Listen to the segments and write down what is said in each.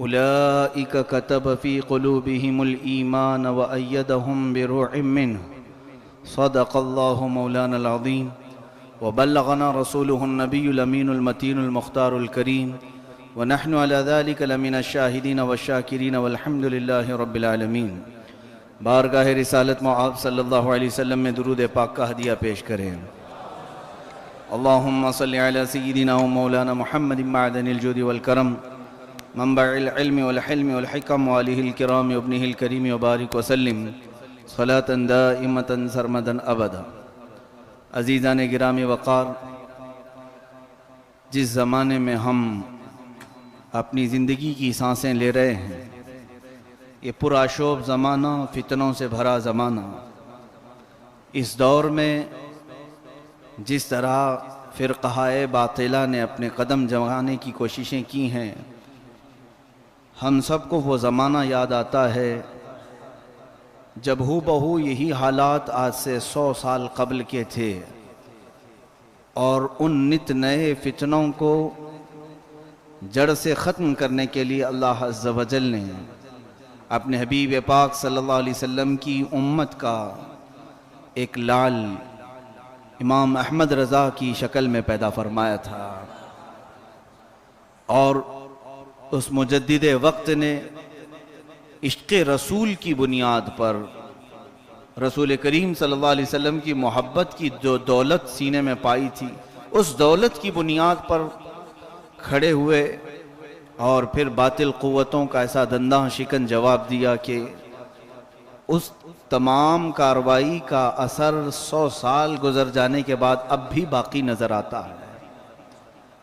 أولئك كتب في قلوبهم الإيمان وأيدهم بروح منه صدق الله مولانا العظيم وبلغنا رسوله النبي الأمين المتين المختار الكريم ونحن على ذلك لمن الشاهدين والشاكرين والحمد لله رب العالمين۔ بارگاہ رسالت معاب صلی اللہ علیہ وسلم میں درود پاک کا ہدیہ پیش کریں۔ اللہم صلی علی سیدنا و مولانا محمد معدن الجود والکرم منبع العلم والحلم والحکم وآلہ الکرام وابنہ الکریم وبارک وسلم صلاة دائمة سرمدا ابدا۔ عزیزان گرامی وقار، جس زمانے میں ہم اپنی زندگی کی سانسیں لے رہے ہیں، یہ پرآشوب زمانہ، فتنوں سے بھرا زمانہ، اس دور میں جس طرح فرقہ باطلہ نے اپنے قدم جمانے کی کوششیں کی ہیں، ہم سب کو وہ زمانہ یاد آتا ہے جب ہو بہو یہی حالات آج سے 100 سال قبل کے تھے، اور ان نت نئے فتنوں کو جڑ سے ختم کرنے کے لیے اللہ عز و جل نے اپنے حبیب پاک صلی اللہ علیہ وسلم کی امت کا ایک لال امام احمد رضا کی شکل میں پیدا فرمایا تھا، اور اس مجدد وقت نے عشق رسول کی بنیاد پر رسول کریم صلی اللہ علیہ وسلم کی محبت کی جو دولت سینے میں پائی تھی، اس دولت کی بنیاد پر کھڑے ہوئے اور پھر باطل قوتوں کا ایسا دنداں شکن جواب دیا کہ اس تمام کارروائی کا اثر 100 سال گزر جانے کے بعد اب بھی باقی نظر آتا ہے۔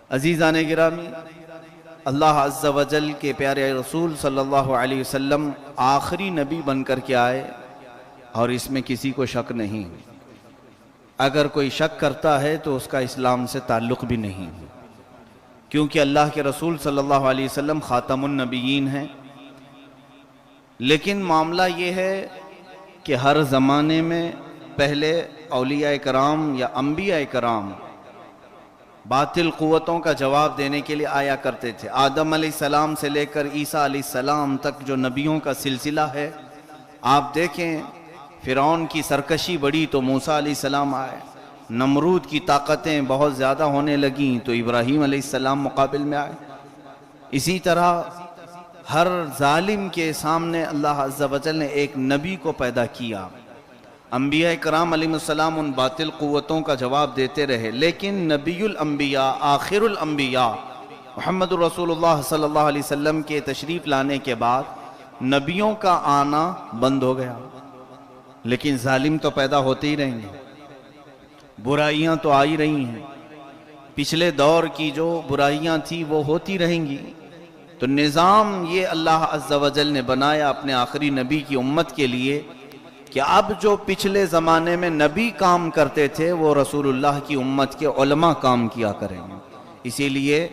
عزیزان گرامی، اللہ عز و جل کے پیارے رسول صلی اللہ علیہ وسلم آخری نبی بن کر کے آئے، اور اس میں کسی کو شک نہیں۔ اگر کوئی شک کرتا ہے تو اس کا اسلام سے تعلق بھی نہیں، کیونکہ اللہ کے رسول صلی اللہ علیہ وسلم خاتم النبیین ہیں۔ لیکن معاملہ یہ ہے کہ ہر زمانے میں پہلے اولیاء کرام یا انبیاء کرام باطل قوتوں کا جواب دینے کے لیے آیا کرتے تھے۔ آدم علیہ السلام سے لے کر عیسیٰ علیہ السلام تک جو نبیوں کا سلسلہ ہے، آپ دیکھیں فرعون کی سرکشی بڑھی تو موسیٰ علیہ السلام آئے، نمرود کی طاقتیں بہت زیادہ ہونے لگیں تو ابراہیم علیہ السلام مقابل میں آئے۔ اسی طرح ہر ظالم کے سامنے اللہ عز و جل نے ایک نبی کو پیدا کیا۔ انبیاء کرام علیہ السلام ان باطل قوتوں کا جواب دیتے رہے، لیکن نبی الانبیاء، آخر الانبیاء محمد رسول اللہ صلی اللہ علیہ وسلم کے تشریف لانے کے بعد نبیوں کا آنا بند ہو گیا، لیکن ظالم تو پیدا ہوتے ہی رہیں گے، برائیاں تو آئی رہی ہیں، پچھلے دور کی جو برائیاں تھیں وہ ہوتی رہیں گی۔ تو نظام یہ اللہ عز و جل نے بنایا اپنے آخری نبی کی امت کے لیے کہ اب جو پچھلے زمانے میں نبی کام کرتے تھے وہ رسول اللہ کی امت کے علماء کام کیا کریں گے۔ اسی لیے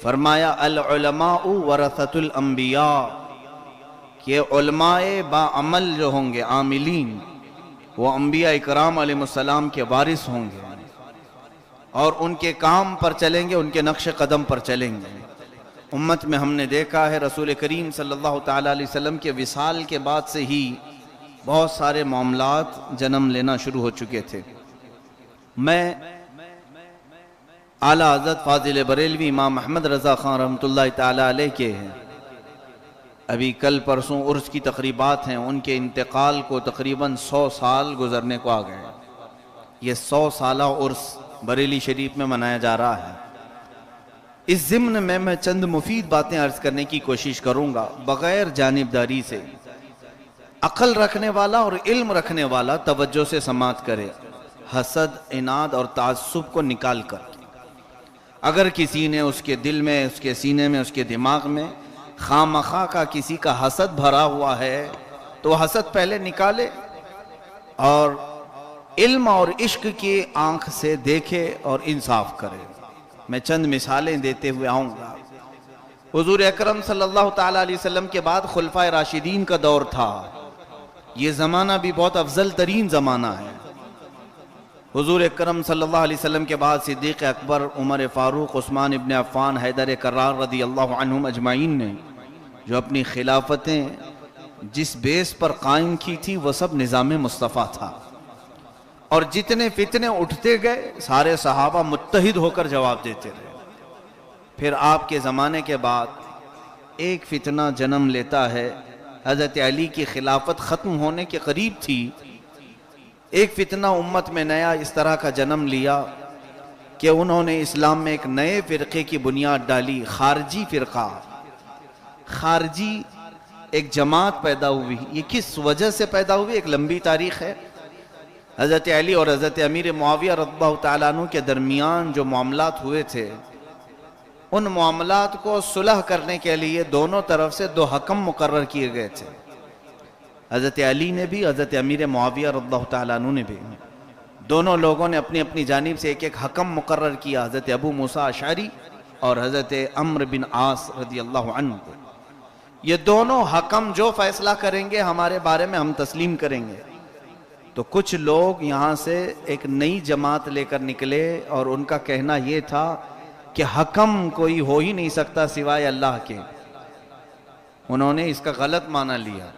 فرمایا العلماء ورثۃ الانبیاء، کہ علماء با عمل جو ہوں گے، عاملین، وہ انبیاء کرام علیہ السلام کے وارث ہوں گے، اور ان کے کام پر چلیں گے، ان کے نقش قدم پر چلیں گے۔ امت میں ہم نے دیکھا ہے رسول کریم صلی اللہ تعالیٰ علیہ وسلم کے وصال کے بعد سے ہی بہت سارے معاملات جنم لینا شروع ہو چکے تھے۔ میں اعلیٰ حضرت فاضل بریلوی امام احمد رضا خان رحمۃ اللہ تعالیٰ علیہ کے ابھی کل پرسوں عرس کی تقریبات ہیں، ان کے انتقال کو تقریباً 100 سال گزرنے کو آ گئے۔ یہ 100 سالہ عرس بریلی شریف میں منایا جا رہا ہے۔ اس ضمن میں چند مفید باتیں عرض کرنے کی کوشش کروں گا، بغیر جانبداری سے۔ عقل رکھنے والا اور علم رکھنے والا توجہ سے سماعت کرے، حسد، عناد اور تعصب کو نکال کر۔ اگر کسی نے اس کے دل میں، اس کے سینے میں، اس کے دماغ میں خامخواہ کا کسی کا حسد بھرا ہوا ہے تو حسد پہلے نکالے، اور علم اور عشق کی آنکھ سے دیکھے اور انصاف کرے۔ میں چند مثالیں دیتے ہوئے آؤں گا۔ حضور اکرم صلی اللہ تعالیٰ علیہ وسلم کے بعد خلفائے راشدین کا دور تھا، یہ زمانہ بھی بہت افضل ترین زمانہ ہے۔ حضور اکرم صلی اللہ علیہ وسلم کے بعد صدیق اکبر، عمر فاروق، عثمان ابن عفان، حیدر کرار رضی اللہ عنہم اجمعین نے جو اپنی خلافتیں جس بیس پر قائم کی تھی وہ سب نظام مصطفیٰ تھا، اور جتنے فتنے اٹھتے گئے سارے صحابہ متحد ہو کر جواب دیتے رہے۔ پھر آپ کے زمانے کے بعد ایک فتنہ جنم لیتا ہے، حضرت علی کی خلافت ختم ہونے کے قریب تھی، ایک فتنہ امت میں نیا اس طرح کا جنم لیا کہ انہوں نے اسلام میں ایک نئے فرقے کی بنیاد ڈالی، خارجی فرقہ۔ خارجی ایک جماعت پیدا ہوئی، یہ کس وجہ سے پیدا ہوئی ایک لمبی تاریخ ہے۔ حضرت علی اور حضرت امیر معاویہ رضی اللہ تعالیٰ عنہ کے درمیان جو معاملات ہوئے تھے، ان معاملات کو صلح کرنے کے لیے دونوں طرف سے 2 حکم مقرر کیے گئے تھے، حضرت علی نے بھی، حضرت امیر معاویہ رضی اللہ تعالیٰ عنہ نے بھی۔ دونوں لوگوں نے اپنی اپنی جانب سے ایک حکم مقرر کیا، حضرت ابو موسیٰ اشعری اور حضرت عمرو بن عاص رضی اللہ عنہ کو۔ یہ دونوں حکم جو فیصلہ کریں گے ہمارے بارے میں ہم تسلیم کریں گے۔ تو کچھ لوگ یہاں سے ایک نئی جماعت لے کر نکلے، اور ان کا کہنا یہ تھا کہ حکم کوئی ہو ہی نہیں سکتا سوائے اللہ کے۔ انہوں نے اس کا غلط معنی لیا،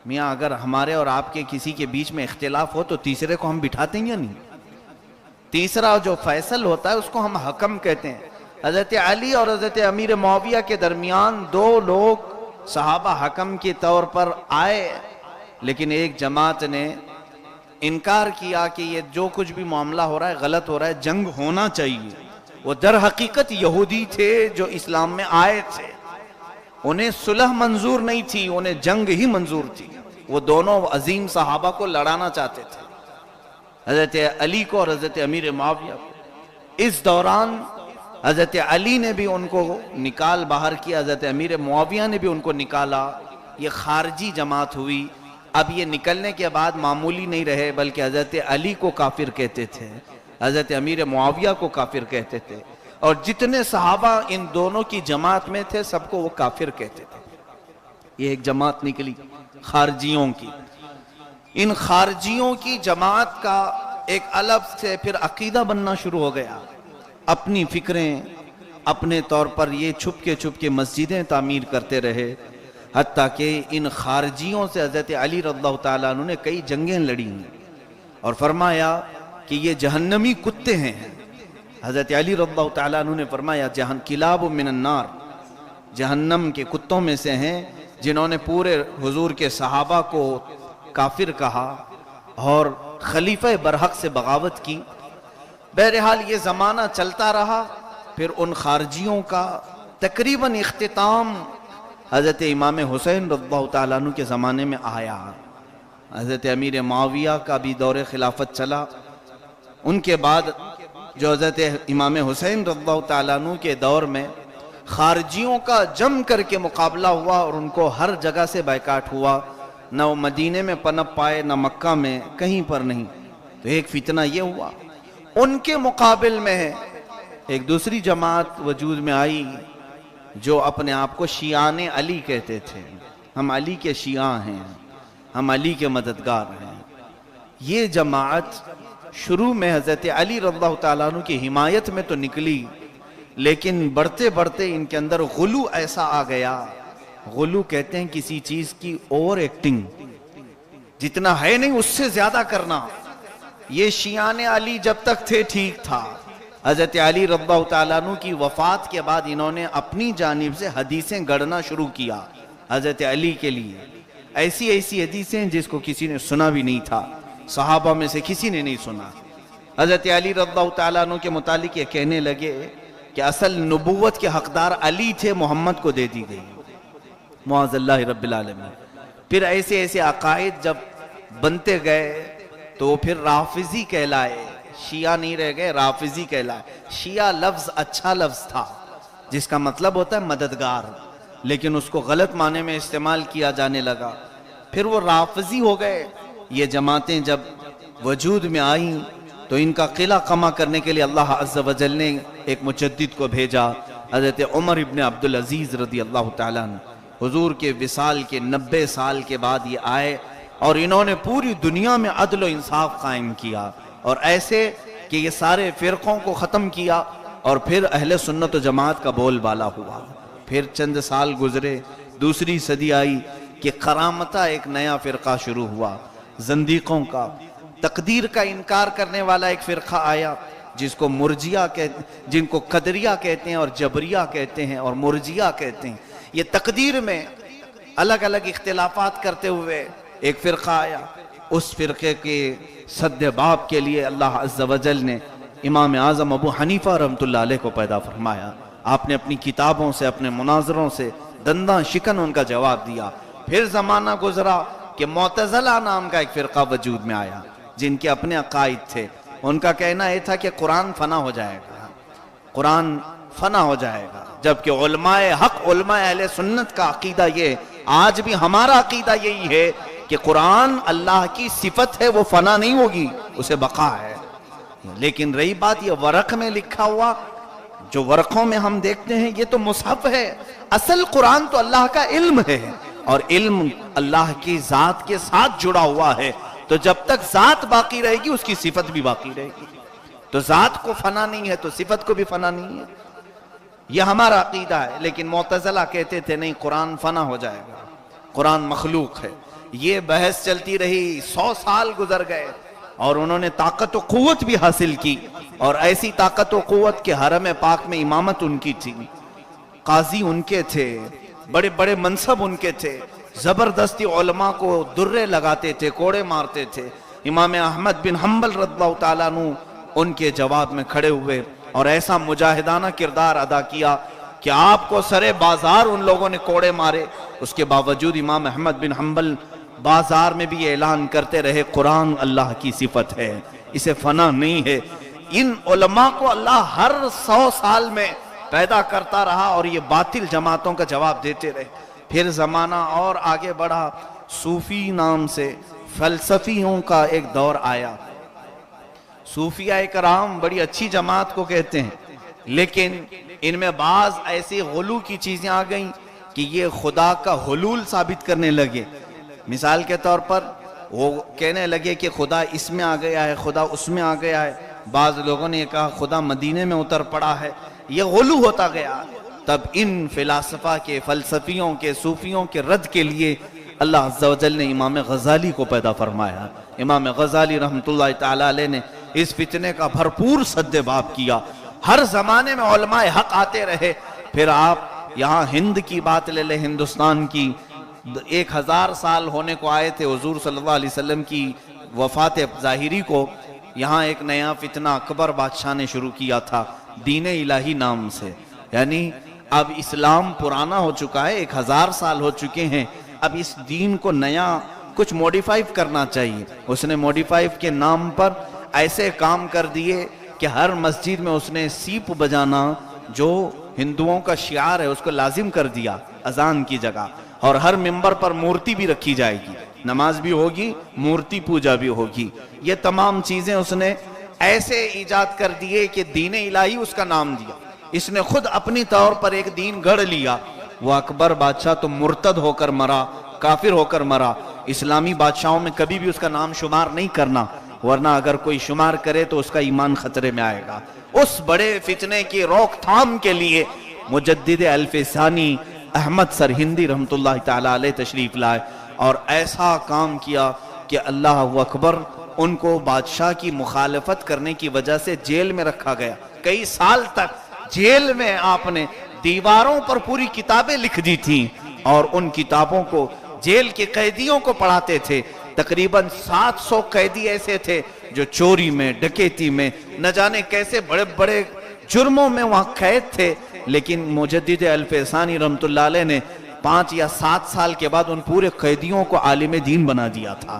میاں اگر ہمارے اور آپ کے کسی کے بیچ میں اختلاف ہو تو تیسرے کو ہم بٹھاتے ہیں یا نہیں؟ تیسرا جو فیصل ہوتا ہے اس کو ہم حکم کہتے ہیں۔ حضرت علی اور حضرت امیر معاویہ کے درمیان 2 لوگ صحابہ حکم کے طور پر آئے، لیکن ایک جماعت نے انکار کیا کہ یہ جو کچھ بھی معاملہ ہو رہا ہے غلط ہو رہا ہے، جنگ ہونا چاہیے۔ وہ در حقیقت یہودی تھے جو اسلام میں آئے تھے، انہیں صلح منظور نہیں تھی، انہیں جنگ ہی منظور تھی۔ وہ دونوں عظیم صحابہ کو لڑانا چاہتے تھے، حضرت علی کو اور حضرت امیر معاویہ کو۔ اس دوران حضرت علی نے بھی ان کو نکال باہر کیا، حضرت امیر معاویہ نے بھی ان کو نکالا، یہ خارجی جماعت ہوئی۔ اب یہ نکلنے کے بعد معمولی نہیں رہے، بلکہ حضرت علی کو کافر کہتے تھے، حضرت امیر معاویہ کو کافر کہتے تھے، اور جتنے صحابہ ان دونوں کی جماعت میں تھے سب کو وہ کافر کہتے تھے۔ یہ ایک جماعت نکلی خارجیوں کی۔ ان خارجیوں کی جماعت کا ایک الگ سے پھر عقیدہ بننا شروع ہو گیا، اپنی فکریں اپنے طور پر یہ چھپ کے مسجدیں تعمیر کرتے رہے، حتیٰ کہ ان خارجیوں سے حضرت علی رضی اللہ تعالیٰ عنہ نے کئی جنگیں لڑی اور فرمایا کہ یہ جہنمی کتے ہیں۔ حضرت علی رضی اللہ تعالیٰ عنہ نے فرمایا کلاب من النار، جہنم کے کتوں میں سے ہیں، جنہوں نے پورے حضور کے صحابہ کو کافر کہا اور خلیفہ برحق سے بغاوت کی۔ بہرحال یہ زمانہ چلتا رہا، پھر ان خارجیوں کا تقریباً اختتام حضرت امام حسین رضی اللہ تعالیٰ عنہ کے زمانے میں آیا۔ حضرت امیر معاویہ کا بھی دور خلافت چلا، ان کے بعد جو حضرت امام حسین رضی اللہ تعالیٰ عنہ کے دور میں خارجیوں کا جم کر کے مقابلہ ہوا، اور ان کو ہر جگہ سے بائیکاٹ ہوا، نہ وہ مدینے میں پنپ پائے نہ مکہ میں، کہیں پر نہیں۔ تو ایک فتنہ یہ ہوا۔ ان کے مقابل میں ایک دوسری جماعت وجود میں آئی جو اپنے آپ کو شیعان علی کہتے تھے، ہم علی کے شیعہ ہیں، ہم علی کے مددگار ہیں۔ یہ جماعت شروع میں حضرت علی رضی اللہ تعالیٰ عنہ کی حمایت میں تو نکلی، لیکن بڑھتے بڑھتے ان کے اندر غلو ایسا آ گیا۔ غلو کہتے ہیں کسی چیز کی اوور ایکٹنگ، جتنا ہے نہیں اس سے زیادہ کرنا۔ یہ شیعان علی جب تک تھے ٹھیک تھا، حضرت علی رضی اللہ تعالیٰ عنہ کی وفات کے بعد انہوں نے اپنی جانب سے حدیثیں گڑھنا شروع کیا حضرت علی کے لیے، ایسی ایسی حدیثیں جس کو کسی نے سنا بھی نہیں تھا، صحابہ میں سے کسی نے نہیں سنا۔ حضرت علی رضی اللہ تعالیٰ عنہ کے متعلق یہ کہنے لگے کہ اصل نبوت کے حقدار علی تھے، محمد کو دے دی گئی، معاذ اللہ رب العالمین۔ پھر ایسے ایسے عقائد جب بنتے گئے تو پھر رافضی کہلائے، شیعہ نہیں رہ گئے، رافضی کہلائے۔ شیعہ لفظ اچھا لفظ تھا جس کا مطلب ہوتا ہے مددگار، لیکن اس کو غلط معنی میں استعمال کیا جانے لگا، پھر وہ رافضی ہو گئے۔ یہ جماعتیں جب وجود میں آئیں تو ان کا قلع قمع کرنے کے لیے اللہ عز و جل نے ایک مجدد کو بھیجا، حضرت عمر ابن عبدالعزیز رضی اللہ تعالیٰ عنہ۔ حضور کے وصال کے 90 سال کے بعد یہ آئے اور انہوں نے پوری دنیا میں عدل و انصاف قائم کیا، اور ایسے کہ یہ سارے فرقوں کو ختم کیا، اور پھر اہل سنت و جماعت کا بول بالا ہوا۔ پھر چند سال گزرے، دوسری صدی آئی کہ کرامتہ ایک نیا فرقہ شروع ہوا، زندیقوں کا، تقدیر کا انکار کرنے والا ایک فرقہ آیا جس کو مرجیہ کہتے ہیں، جن کو قدریہ کہتے ہیں اور جبریہ کہتے ہیں اور مرجیہ کہتے ہیں۔ یہ تقدیر میں الگ الگ اختلافات کرتے ہوئے ایک فرقہ آیا۔ اس فرقے کے سد باب کے لیے اللہ عز و جل نے امام اعظم ابو حنیفہ رحمۃ اللہ علیہ کو پیدا فرمایا۔ آپ نے اپنی کتابوں سے، اپنے مناظروں سے دنداں شکن ان کا جواب دیا۔ پھر زمانہ گزرا کہ معتزلہ نام کا ایک فرقہ وجود میں آیا، جن کے اپنے عقائد تھے۔ ان کا کہنا یہ تھا کہ قرآن فنا ہو جائے گا، قرآن فنا ہو جائے گا، جبکہ علماء حق، علماء اہل سنت کا عقیدہ یہ، آج بھی ہمارا عقیدہ یہی ہے کہ قرآن اللہ کی صفت ہے، وہ فنا نہیں ہوگی، اسے بقا ہے۔ لیکن رہی بات یہ ورق میں لکھا ہوا، جو ورقوں میں ہم دیکھتے ہیں یہ تو مصحف ہے، اصل قرآن تو اللہ کا علم ہے، اور علم اللہ کی ذات کے ساتھ جڑا ہوا ہے، تو جب تک ذات باقی رہے گی اس کی صفت بھی باقی رہے گی۔ تو ذات کو فنا نہیں ہے تو صفت کو بھی فنا نہیں ہے، یہ ہمارا عقیدہ ہے۔ لیکن معتزلہ کہتے تھے نہیں، قرآن فنا ہو جائے گا، قرآن مخلوق ہے۔ یہ بحث چلتی رہی، 100 سال گزر گئے، اور انہوں نے طاقت و قوت بھی حاصل کی، اور ایسی طاقت و قوت کہ حرم پاک میں امامت ان کی تھی، قاضی ان کے تھے، بڑے بڑے منصب ان کے تھے، زبردستی علماء کو درے لگاتے تھے، کوڑے مارتے تھے۔ امام احمد بن حنبل رضی اللہ تعالیٰ عنہ ان کے جواب میں کھڑے ہوئے اور ایسا مجاہدانہ کردار ادا کیا کہ آپ کو سرے بازار ان لوگوں نے کوڑے مارے۔ اس کے باوجود امام احمد بن حنبل بازار میں بھی اعلان کرتے رہے، قرآن اللہ کی صفت ہے، اسے فنا نہیں ہے۔ ان علماء کو اللہ ہر 100 سال میں پیدا کرتا رہا اور یہ باطل جماعتوں کا جواب دیتے رہے۔ پھر زمانہ اور آگے بڑھا، صوفی نام سے فلسفیوں کا ایک دور آیا۔ صوفیاء کرام بڑی اچھی جماعت کو کہتے ہیں، لیکن ان میں بعض ایسی غلو کی چیزیں آ گئیں کہ یہ خدا کا حلول ثابت کرنے لگے۔ مثال کے طور پر وہ کہنے لگے کہ خدا اس میں آ گیا ہے، خدا اس میں آ گیا ہے۔ بعض لوگوں نے کہا خدا مدینے میں اتر پڑا ہے۔ یہ غلو ہوتا گیا۔ تب ان فلاسفہ کے، فلسفیوں کے، صوفیوں کے رد کے لیے اللہ عز و جل نے امام غزالی کو پیدا فرمایا۔ امام غزالی رحمۃ اللہ تعالیٰ علیہ نے اس فتنے کا بھرپور سد باب کیا۔ ہر زمانے میں علماء حق آتے رہے۔ پھر آپ یہاں ہند کی بات لے لیں، ہندوستان کی 1000 سال ہونے کو آئے تھے حضور صلی اللہ علیہ وسلم کی وفات ظاہری کو۔ یہاں ایک نیا فتنہ اکبر بادشاہ نے شروع کیا تھا، دین الہی نام سے، یعنی اب اسلام پرانا ہو چکا ہے، 1000 سال ہو چکے ہیں، اب اس دین کو نیا کچھ موڈیفائی کرنا چاہیے۔ اس نے موڈیفائی کے نام پر ایسے کام کر دیے کہ ہر مسجد میں اس نے سیپ بجانا جو ہندوؤں کا شعار ہے اس کو لازم کر دیا اذان کی جگہ، اور ہر ممبر پر مورتی بھی رکھی جائے گی، نماز بھی ہوگی، مورتی پوجا بھی ہوگی۔ یہ تمام چیزیں اس نے ایسے ایجاد کر دیے کہ دین الہی اس کا نام دیا۔ اس نے خود اپنی طور پر ایک دین گڑھ لیا۔ وہ اکبر بادشاہ تو مرتد ہو کر مرا، کافر ہو کر مرا۔ اسلامی بادشاہوں میں کبھی بھی اس کا نام شمار نہیں کرنا، ورنہ اگر کوئی شمار کرے تو اس کا ایمان خطرے میں آئے گا۔ اس بڑے فتنے کی روک تھام کے لیے مجدد الف ثانی احمد سرہندی رحمۃ اللہ تعالیٰ علیہ تشریف لائے اور ایسا کام کیا کہ اللہ اکبر، ان کو بادشاہ کی مخالفت کرنے کی وجہ سے جیل میں رکھا گیا۔ کئی سال تک جیل میں آپ نے دیواروں پر پوری کتابیں لکھ دی تھیں اور ان کتابوں کو جیل کے قیدیوں کو پڑھاتے تھے۔ تقریباً 700 قیدی ایسے تھے جو چوری میں، ڈکیتی میں، نہ جانے کیسے بڑے بڑے جرموں میں وہاں قید تھے، لیکن مجدد الف ثانی رحمۃ اللہ علیہ نے 5 یا 7 سال کے بعد ان پورے قیدیوں کو عالم دین بنا دیا تھا،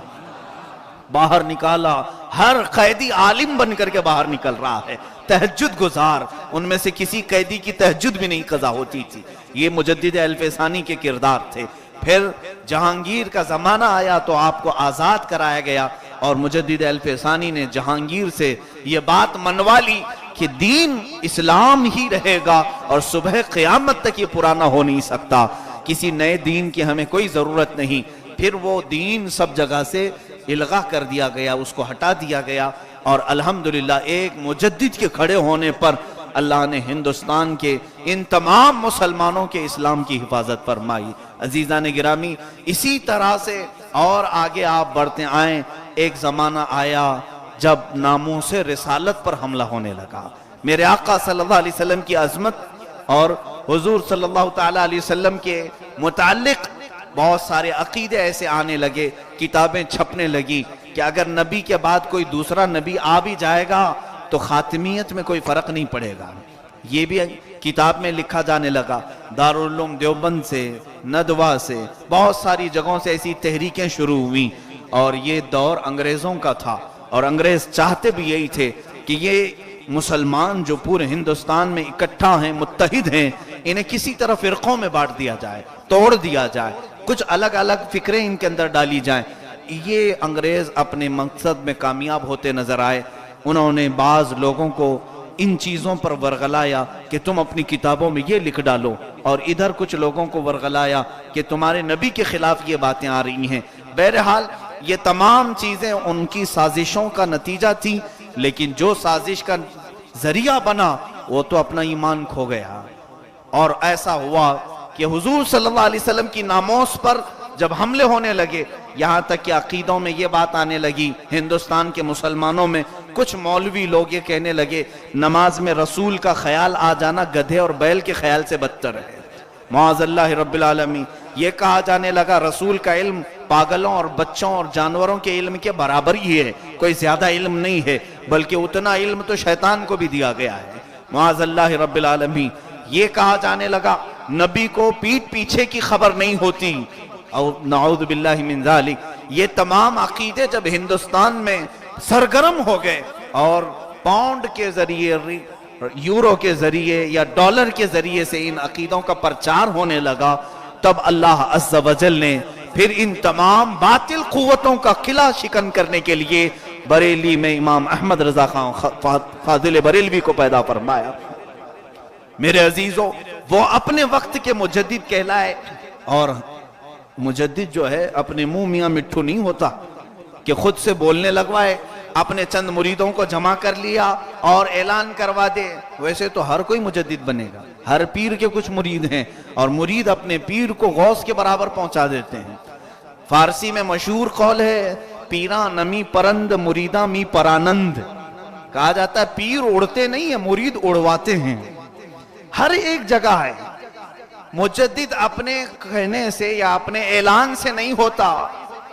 باہر نکالا۔ ہر قیدی عالم بن کر کے باہر نکل رہا ہے، تہجد گزار۔ ان میں سے کسی قیدی کی تہجد بھی نہیں قضا ہوتی تھی۔ یہ مجدد الف ثانی کے کردار تھے۔ پھر جہانگیر کا زمانہ آیا تو آپ کو آزاد کرایا گیا، اور مجدد الف ثانی نے جہانگیر سے یہ بات منوا لی کہ دین اسلام ہی رہے گا اور صبح قیامت تک یہ پرانا ہو نہیں سکتا، کسی نئے دین کی ہمیں کوئی ضرورت نہیں۔ پھر وہ دین سب جگہ سے الغا کر دیا گیا، اس کو ہٹا دیا گیا، اور الحمدللہ ایک مجدد کے کھڑے ہونے پر اللہ نے ہندوستان کے ان تمام مسلمانوں کے اسلام کی حفاظت فرمائی۔ عزیزان گرامی، اسی طرح سے اور آگے آپ بڑھتے آئیں، ایک زمانہ آیا جب ناموس رسالت پر حملہ ہونے لگا۔ میرے آقا صلی اللہ علیہ وسلم کی عظمت اور حضور صلی اللہ تعالیٰ علیہ وسلم کے متعلق بہت سارے عقیدے ایسے آنے لگے، کتابیں چھپنے لگی کہ اگر نبی کے بعد کوئی دوسرا نبی آ بھی جائے گا تو خاتمیت میں کوئی فرق نہیں پڑے گا۔ یہ بھی کتاب میں لکھا جانے لگا۔ دارالعلوم دیوبند سے، ندوہ سے، بہت ساری جگہوں سے ایسی تحریکیں شروع ہوئیں، اور یہ دور انگریزوں کا تھا، اور انگریز چاہتے بھی یہی تھے کہ یہ مسلمان جو پورے ہندوستان میں اکٹھا ہیں، متحد ہیں، انہیں کسی طرح فرقوں میں بانٹ دیا جائے، توڑ دیا جائے، کچھ الگ الگ فکریں ان کے اندر ڈالی جائیں۔ یہ انگریز اپنے مقصد میں کامیاب ہوتے نظر آئے۔ انہوں نے بعض لوگوں کو ان چیزوں پر ورغلایا کہ تم اپنی کتابوں میں یہ لکھ ڈالو، اور ادھر کچھ لوگوں کو ورغلایا کہ تمہارے نبی کے خلاف یہ باتیں آ رہی ہیں۔ بہرحال یہ تمام چیزیں ان کی سازشوں کا نتیجہ تھی، لیکن جو سازش کا ذریعہ بنا وہ تو اپنا ایمان کھو گیا۔ اور ایسا ہوا کہ حضور صلی اللہ علیہ وسلم کی ناموس پر جب حملے ہونے لگے، یہاں تک کہ عقیدوں میں یہ بات آنے لگی، ہندوستان کے مسلمانوں میں کچھ مولوی لوگ یہ کہنے لگے نماز میں رسول کا خیال آ جانا گدھے اور بیل کے خیال سے بدتر ہے۔ معاذ اللہ رب العالمین، یہ کہا جانے لگا رسول کا علم پاگلوں اور بچوں اور جانوروں کے علم کے برابر ہی ہے، کوئی زیادہ علم نہیں ہے، بلکہ اتنا علم تو شیطان کو بھی دیا گیا ہے۔ معاذ اللہ رب العالمین، یہ کہا جانے لگا نبی کو پیٹھ پیچھے کی خبر نہیں ہوتی، اور نعوذ باللہ من ذالک۔ یہ تمام عقیدے جب ہندوستان میں سرگرم ہو گئے اور پاؤنڈ کے ذریعے، یورو کے ذریعے یا ڈالر کے ذریعے سے ان عقیدوں کا پرچار ہونے لگا، تب اللہ عز و جل نے پھر ان تمام باطل قوتوں کا قلعہ شکن کرنے کے لیے بریلی میں امام احمد رضا خان فاضل بریلوی کو پیدا فرمایا۔ میرے عزیزوں، وہ اپنے وقت کے مجدد کہلائے، اور مجدد جو ہے اپنے منہ میاں مٹھو نہیں ہوتا کہ خود سے بولنے لگوائے، اپنے چند مریدوں کو جمع کر لیا اور اعلان کروا دے۔ ویسے تو ہر کوئی مجدد بنے گا، ہر پیر کے کچھ مرید ہیں، اور مرید اپنے پیر کو غوث کے برابر پہنچا دیتے ہیں۔ فارسی میں مشہور قول ہے پیراں نمی پرند مریداں می پرانند، کہا جاتا ہے پیر اڑتے نہیں ہیں، مرید اڑواتے ہیں۔ ہر ایک جگہ ہے، مجدد اپنے کہنے سے یا اپنے اعلان سے نہیں ہوتا،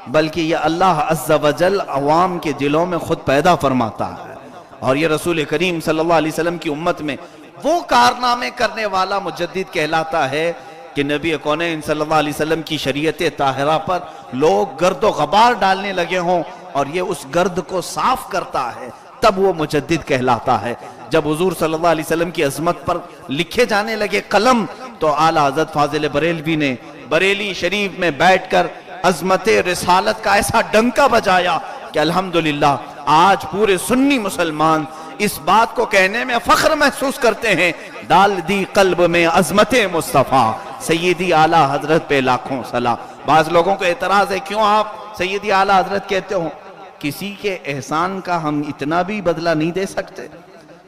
بلکہ یہ اللہ عز و جل عوام کے دلوں میں خود پیدا فرماتا ہے۔ اور یہ رسول کریم صلی اللہ علیہ وسلم کی امت میں وہ کارنامے کرنے والا مجدد کہلاتا ہے کہ نبی کونین صلی اللہ علیہ وسلم کی شریعت طاہرہ پر لوگ گرد و غبار ڈالنے لگے ہوں اور یہ اس گرد کو صاف کرتا ہے، تب وہ مجدد کہلاتا ہے۔ جب حضور صلی اللہ علیہ وسلم کی عظمت پر لکھے جانے لگے قلم، تو اعلیٰ حضرت فاضل بریلوی نے بریلی شریف میں بیٹھ کر عظمت رسالت کا ایسا ڈنکا بجایا کہ الحمدللہ آج پورے سنی مسلمان اس بات کو کہنے میں فخر محسوس کرتے ہیں، ڈال دی قلب میں عظمت مصطفیٰ سیدی اعلیٰ حضرت پہ لاکھوں صلاح۔ بعض لوگوں کو اعتراض ہے کیوں آپ سیدی اعلیٰ حضرت کہتے ہو؟ کسی کے احسان کا ہم اتنا بھی بدلہ نہیں دے سکتے؟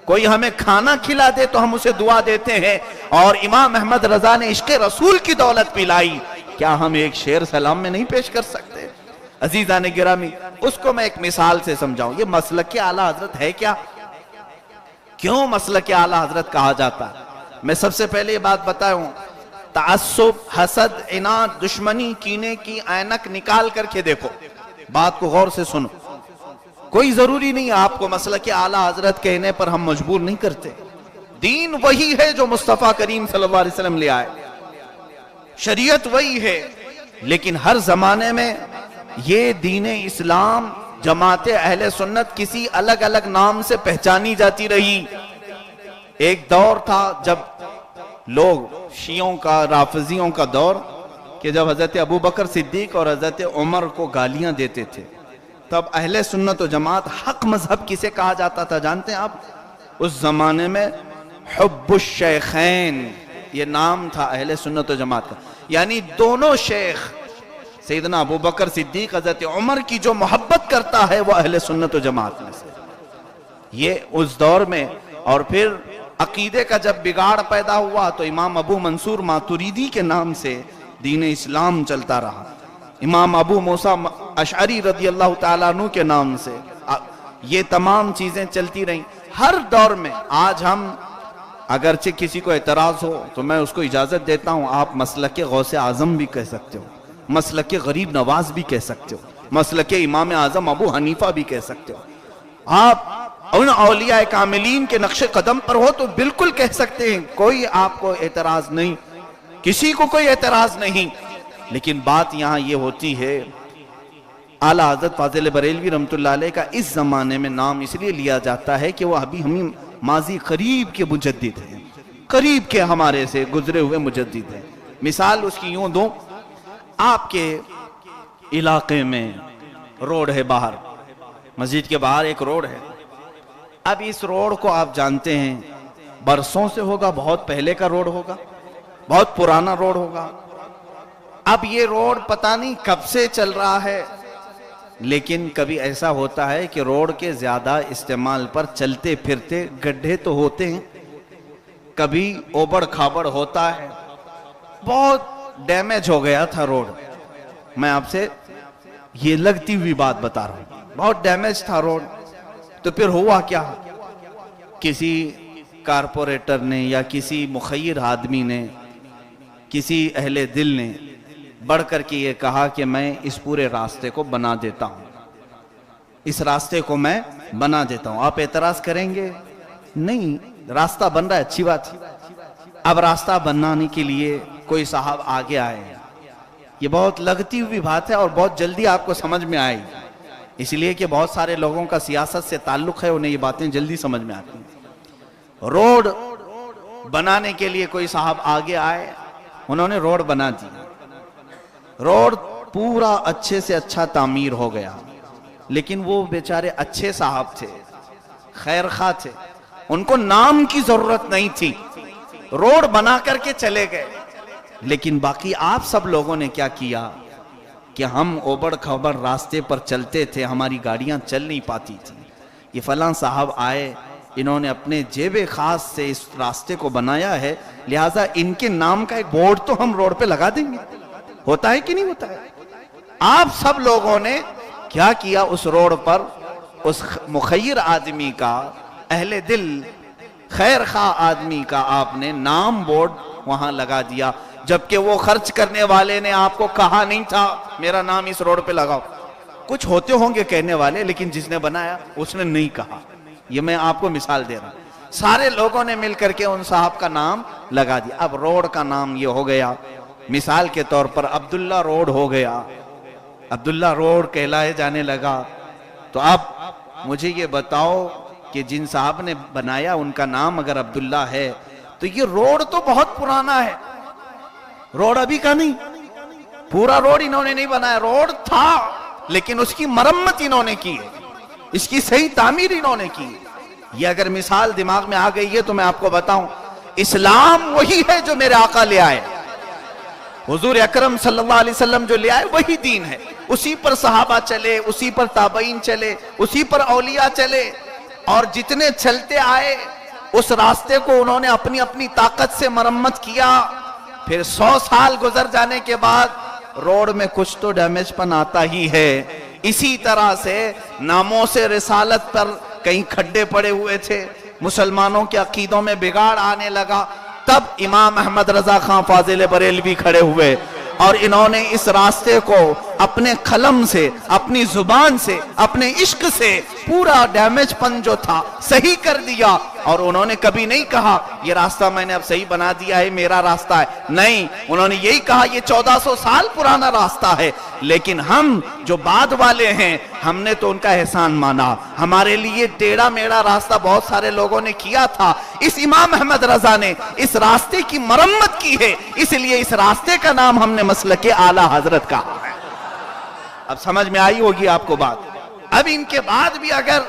کوئی ہمیں کھانا کھلا دے تو ہم اسے دعا دیتے ہیں، اور امام احمد رضا نے عشق رسول کی دولت پلائی، کیا ہم ایک شعر سلام میں نہیں پیش کر سکتے؟ عزیزان گرامی، اس کو میں ایک مثال سے سمجھاؤں۔ یہ مسلک اعلیٰ حضرت ہے کیا؟ کیوں مسلک اعلیٰ حضرت کہا جاتا ہے؟ میں سب سے پہلے یہ بات بتاؤں، تعصب، حسد، عناد، دشمنی، کینے کی اینک نکال کر کے دیکھو، بات کو غور سے سنو۔ کوئی ضروری نہیں آپ کو مسلک اعلیٰ حضرت کہنے پر ہم مجبور نہیں کرتے۔ دین وہی ہے جو مصطفیٰ کریم صلی اللہ علیہ وسلم لے آئے، شریعت وہی ہے، لیکن ہر زمانے میں یہ دین اسلام جماعت اہل سنت کسی الگ الگ نام سے پہچانی جاتی رہی۔ ایک دور تھا جب لوگ شیعوں کا، رافضیوں کا دور، کہ جب حضرت ابوبکر صدیق اور حضرت عمر کو گالیاں دیتے تھے، تب اہل سنت و جماعت حق مذہب کسے کہا جاتا تھا جانتے ہیں آپ؟ اس زمانے میں حب الشیخین یہ نام تھا اہل سنت و جماعت کا، یعنی دونوں شیخ سیدنا ابوبکر صدیق حضرت عمر کی جو محبت کرتا ہے وہ اہل سنت و جماعت میں سے۔ یہ اس دور میں، اور پھر عقیدے کا جب بگاڑ پیدا ہوا تو امام ابو منصور ماتریدی کے نام سے دین اسلام چلتا رہا، امام ابو موسیٰ اشعری رضی اللہ تعالیٰ عنہ کے نام سے یہ تمام چیزیں چلتی رہیں ہر دور میں۔ آج ہم اگرچہ کسی کو اعتراض ہو تو میں اس کو اجازت دیتا ہوں، آپ مسلک غوث اعظم بھی کہہ سکتے ہو، مسلک غریب نواز بھی کہہ سکتے ہو، مسلک امام اعظم ابو حنیفہ بھی کہہ سکتے ہو، آپ ان اولیاء کاملین کے نقش قدم پر ہو تو بالکل کہہ سکتے ہیں، کوئی آپ کو اعتراض نہیں، کسی کو کوئی اعتراض نہیں۔ لیکن بات یہاں یہ ہوتی ہے، اعلیٰ حضرت فاضل بریلوی رحمۃ اللہ علیہ کا اس زمانے میں نام اس لیے لیا جاتا ہے کہ وہ ابھی ہمیں ماضی قریب کے مجدد ہیں، قریب کے ہمارے سے گزرے ہوئے مجدد ہیں۔ مثال اس کی یوں دوں، آپ کے علاقے میں روڈ ہے، باہر مسجد کے باہر ایک روڈ ہے، اب اس روڈ کو آپ جانتے ہیں برسوں سے ہوگا، بہت پہلے کا روڈ ہوگا، بہت پرانا روڈ ہوگا۔ اب یہ روڈ پتہ نہیں کب سے چل رہا ہے، لیکن کبھی ایسا ہوتا ہے کہ روڈ کے زیادہ استعمال پر چلتے پھرتے گڈھے تو ہوتے ہیں، کبھی اوبڑ کھابڑ ہوتا ہے، بہت ڈیمیج ہو گیا تھا روڈ۔ میں آپ سے یہ لگتی ہوئی بات بتا رہا ہوں، بہت ڈیمیج تھا روڈ۔ تو پھر ہوا کیا، کسی کارپوریٹر نے یا کسی مخیر آدمی نے، کسی اہل دل نے بڑھ کر کے یہ کہا کہ میں اس پورے راستے کو بنا دیتا ہوں، اس راستے کو میں بنا دیتا ہوں۔ آپ اعتراض کریں گے نہیں، راستہ بن رہا ہے، اچھی بات ہے۔ اب راستہ بنانے کے لیے کوئی صاحب آگے آئے، یہ بہت لگتی ہوئی بات ہے اور بہت جلدی آپ کو سمجھ میں آئے گی، اس لیے کہ بہت سارے لوگوں کا سیاست سے تعلق ہے، انہیں یہ باتیں جلدی سمجھ میں آتی ہیں۔ روڈ بنانے کے لیے کوئی صاحب آگے آئے، انہوں نے روڈ بنا دی، روڈ پورا اچھے سے اچھا تعمیر ہو گیا، لیکن وہ بیچارے اچھے صاحب تھے، خیر خواہ تھے، ان کو نام کی ضرورت نہیں تھی، روڈ بنا کر کے چلے گئے۔ لیکن باقی آپ سب لوگوں نے کیا کیا کہ ہم اوبڑ کھبڑ راستے پر چلتے تھے، ہماری گاڑیاں چل نہیں پاتی تھی، یہ فلاں صاحب آئے، انہوں نے اپنے جیب خاص سے اس راستے کو بنایا ہے، لہٰذا ان کے نام کا ایک بورڈ تو ہم روڈ پہ لگا دیں گے۔ ہوتا ہے کہ نہیں ہوتا ہے؟ آپ سب لوگوں نے کیا کیا، اس روڈ پر اس مخیر آدمی کا، اہل دل خیر خواہ آدمی کا آپ نے نام بورڈ وہاں لگا دیا، جبکہ وہ خرچ کرنے والے نے آپ کو کہا نہیں تھا میرا نام اس روڈ پہ لگاؤ۔ کچھ ہوتے ہوں گے کہنے والے، لیکن جس نے بنایا اس نے نہیں کہا۔ یہ میں آپ کو مثال دے رہا ہوں، سارے لوگوں نے مل کر کے ان صاحب کا نام لگا دیا۔ اب روڈ کا نام یہ ہو گیا، مثال کے طور پر عبداللہ روڈ ہو گیا، عبداللہ روڈ کہلائے جانے لگا۔ تو اب مجھے یہ بتاؤ کہ جن صاحب نے بنایا ان کا نام اگر عبداللہ ہے تو یہ روڈ تو بہت پرانا ہے، روڈ ابھی کا نہیں، پورا روڈ انہوں نے نہیں بنایا، روڈ تھا لیکن اس کی مرمت انہوں نے کی ہے، اس کی صحیح تعمیر انہوں نے کی ہے۔ یہ اگر مثال دماغ میں آ گئی ہے تو میں آپ کو بتاؤں، اسلام وہی ہے جو میرے آقا لے آئے، حضور اکرم صلی اللہ علیہ وسلم جو لے آئے وہی دین ہے، اسی پر صحابہ چلے، اسی پر تابعین چلے، اسی پر اولیاء چلے، اور جتنے چلتے آئے اس راستے کو انہوں نے اپنی اپنی طاقت سے مرمت کیا۔ پھر 100 سال گزر جانے کے بعد روڈ میں کچھ تو ڈیمیج پن آتا ہی ہے۔ اسی طرح سے ناموں سے رسالت پر کہیں کھڈے پڑے ہوئے تھے، مسلمانوں کے عقیدوں میں بگاڑ آنے لگا، تب امام احمد رضا خان فاضل بریلوی کھڑے ہوئے اور انہوں نے اس راستے کو اپنے قلم سے، اپنی زبان سے، اپنے عشق سے پورا ڈیمیج پن جو تھا صحیح کر دیا۔ اور انہوں نے کبھی نہیں کہا یہ راستہ میں نے اب صحیح بنا دیا ہے، میرا راستہ ہے، نہیں، انہوں نے یہی کہا یہ 1400 سال پرانا راستہ ہے، لیکن ہم جو بعد والے ہیں ہم نے تو ان کا احسان مانا، ہمارے لیے ٹیڑھا میڑھا راستہ بہت سارے لوگوں نے کیا تھا، اس امام احمد رضا نے اس راستے کی مرمت کی ہے، اس لیے اس راستے کا نام ہم نے مسلک اعلیٰ حضرت کہا ہے۔ اب سمجھ میں آئی ہوگی آپ کو بات۔ اب ان کے بعد بھی اگر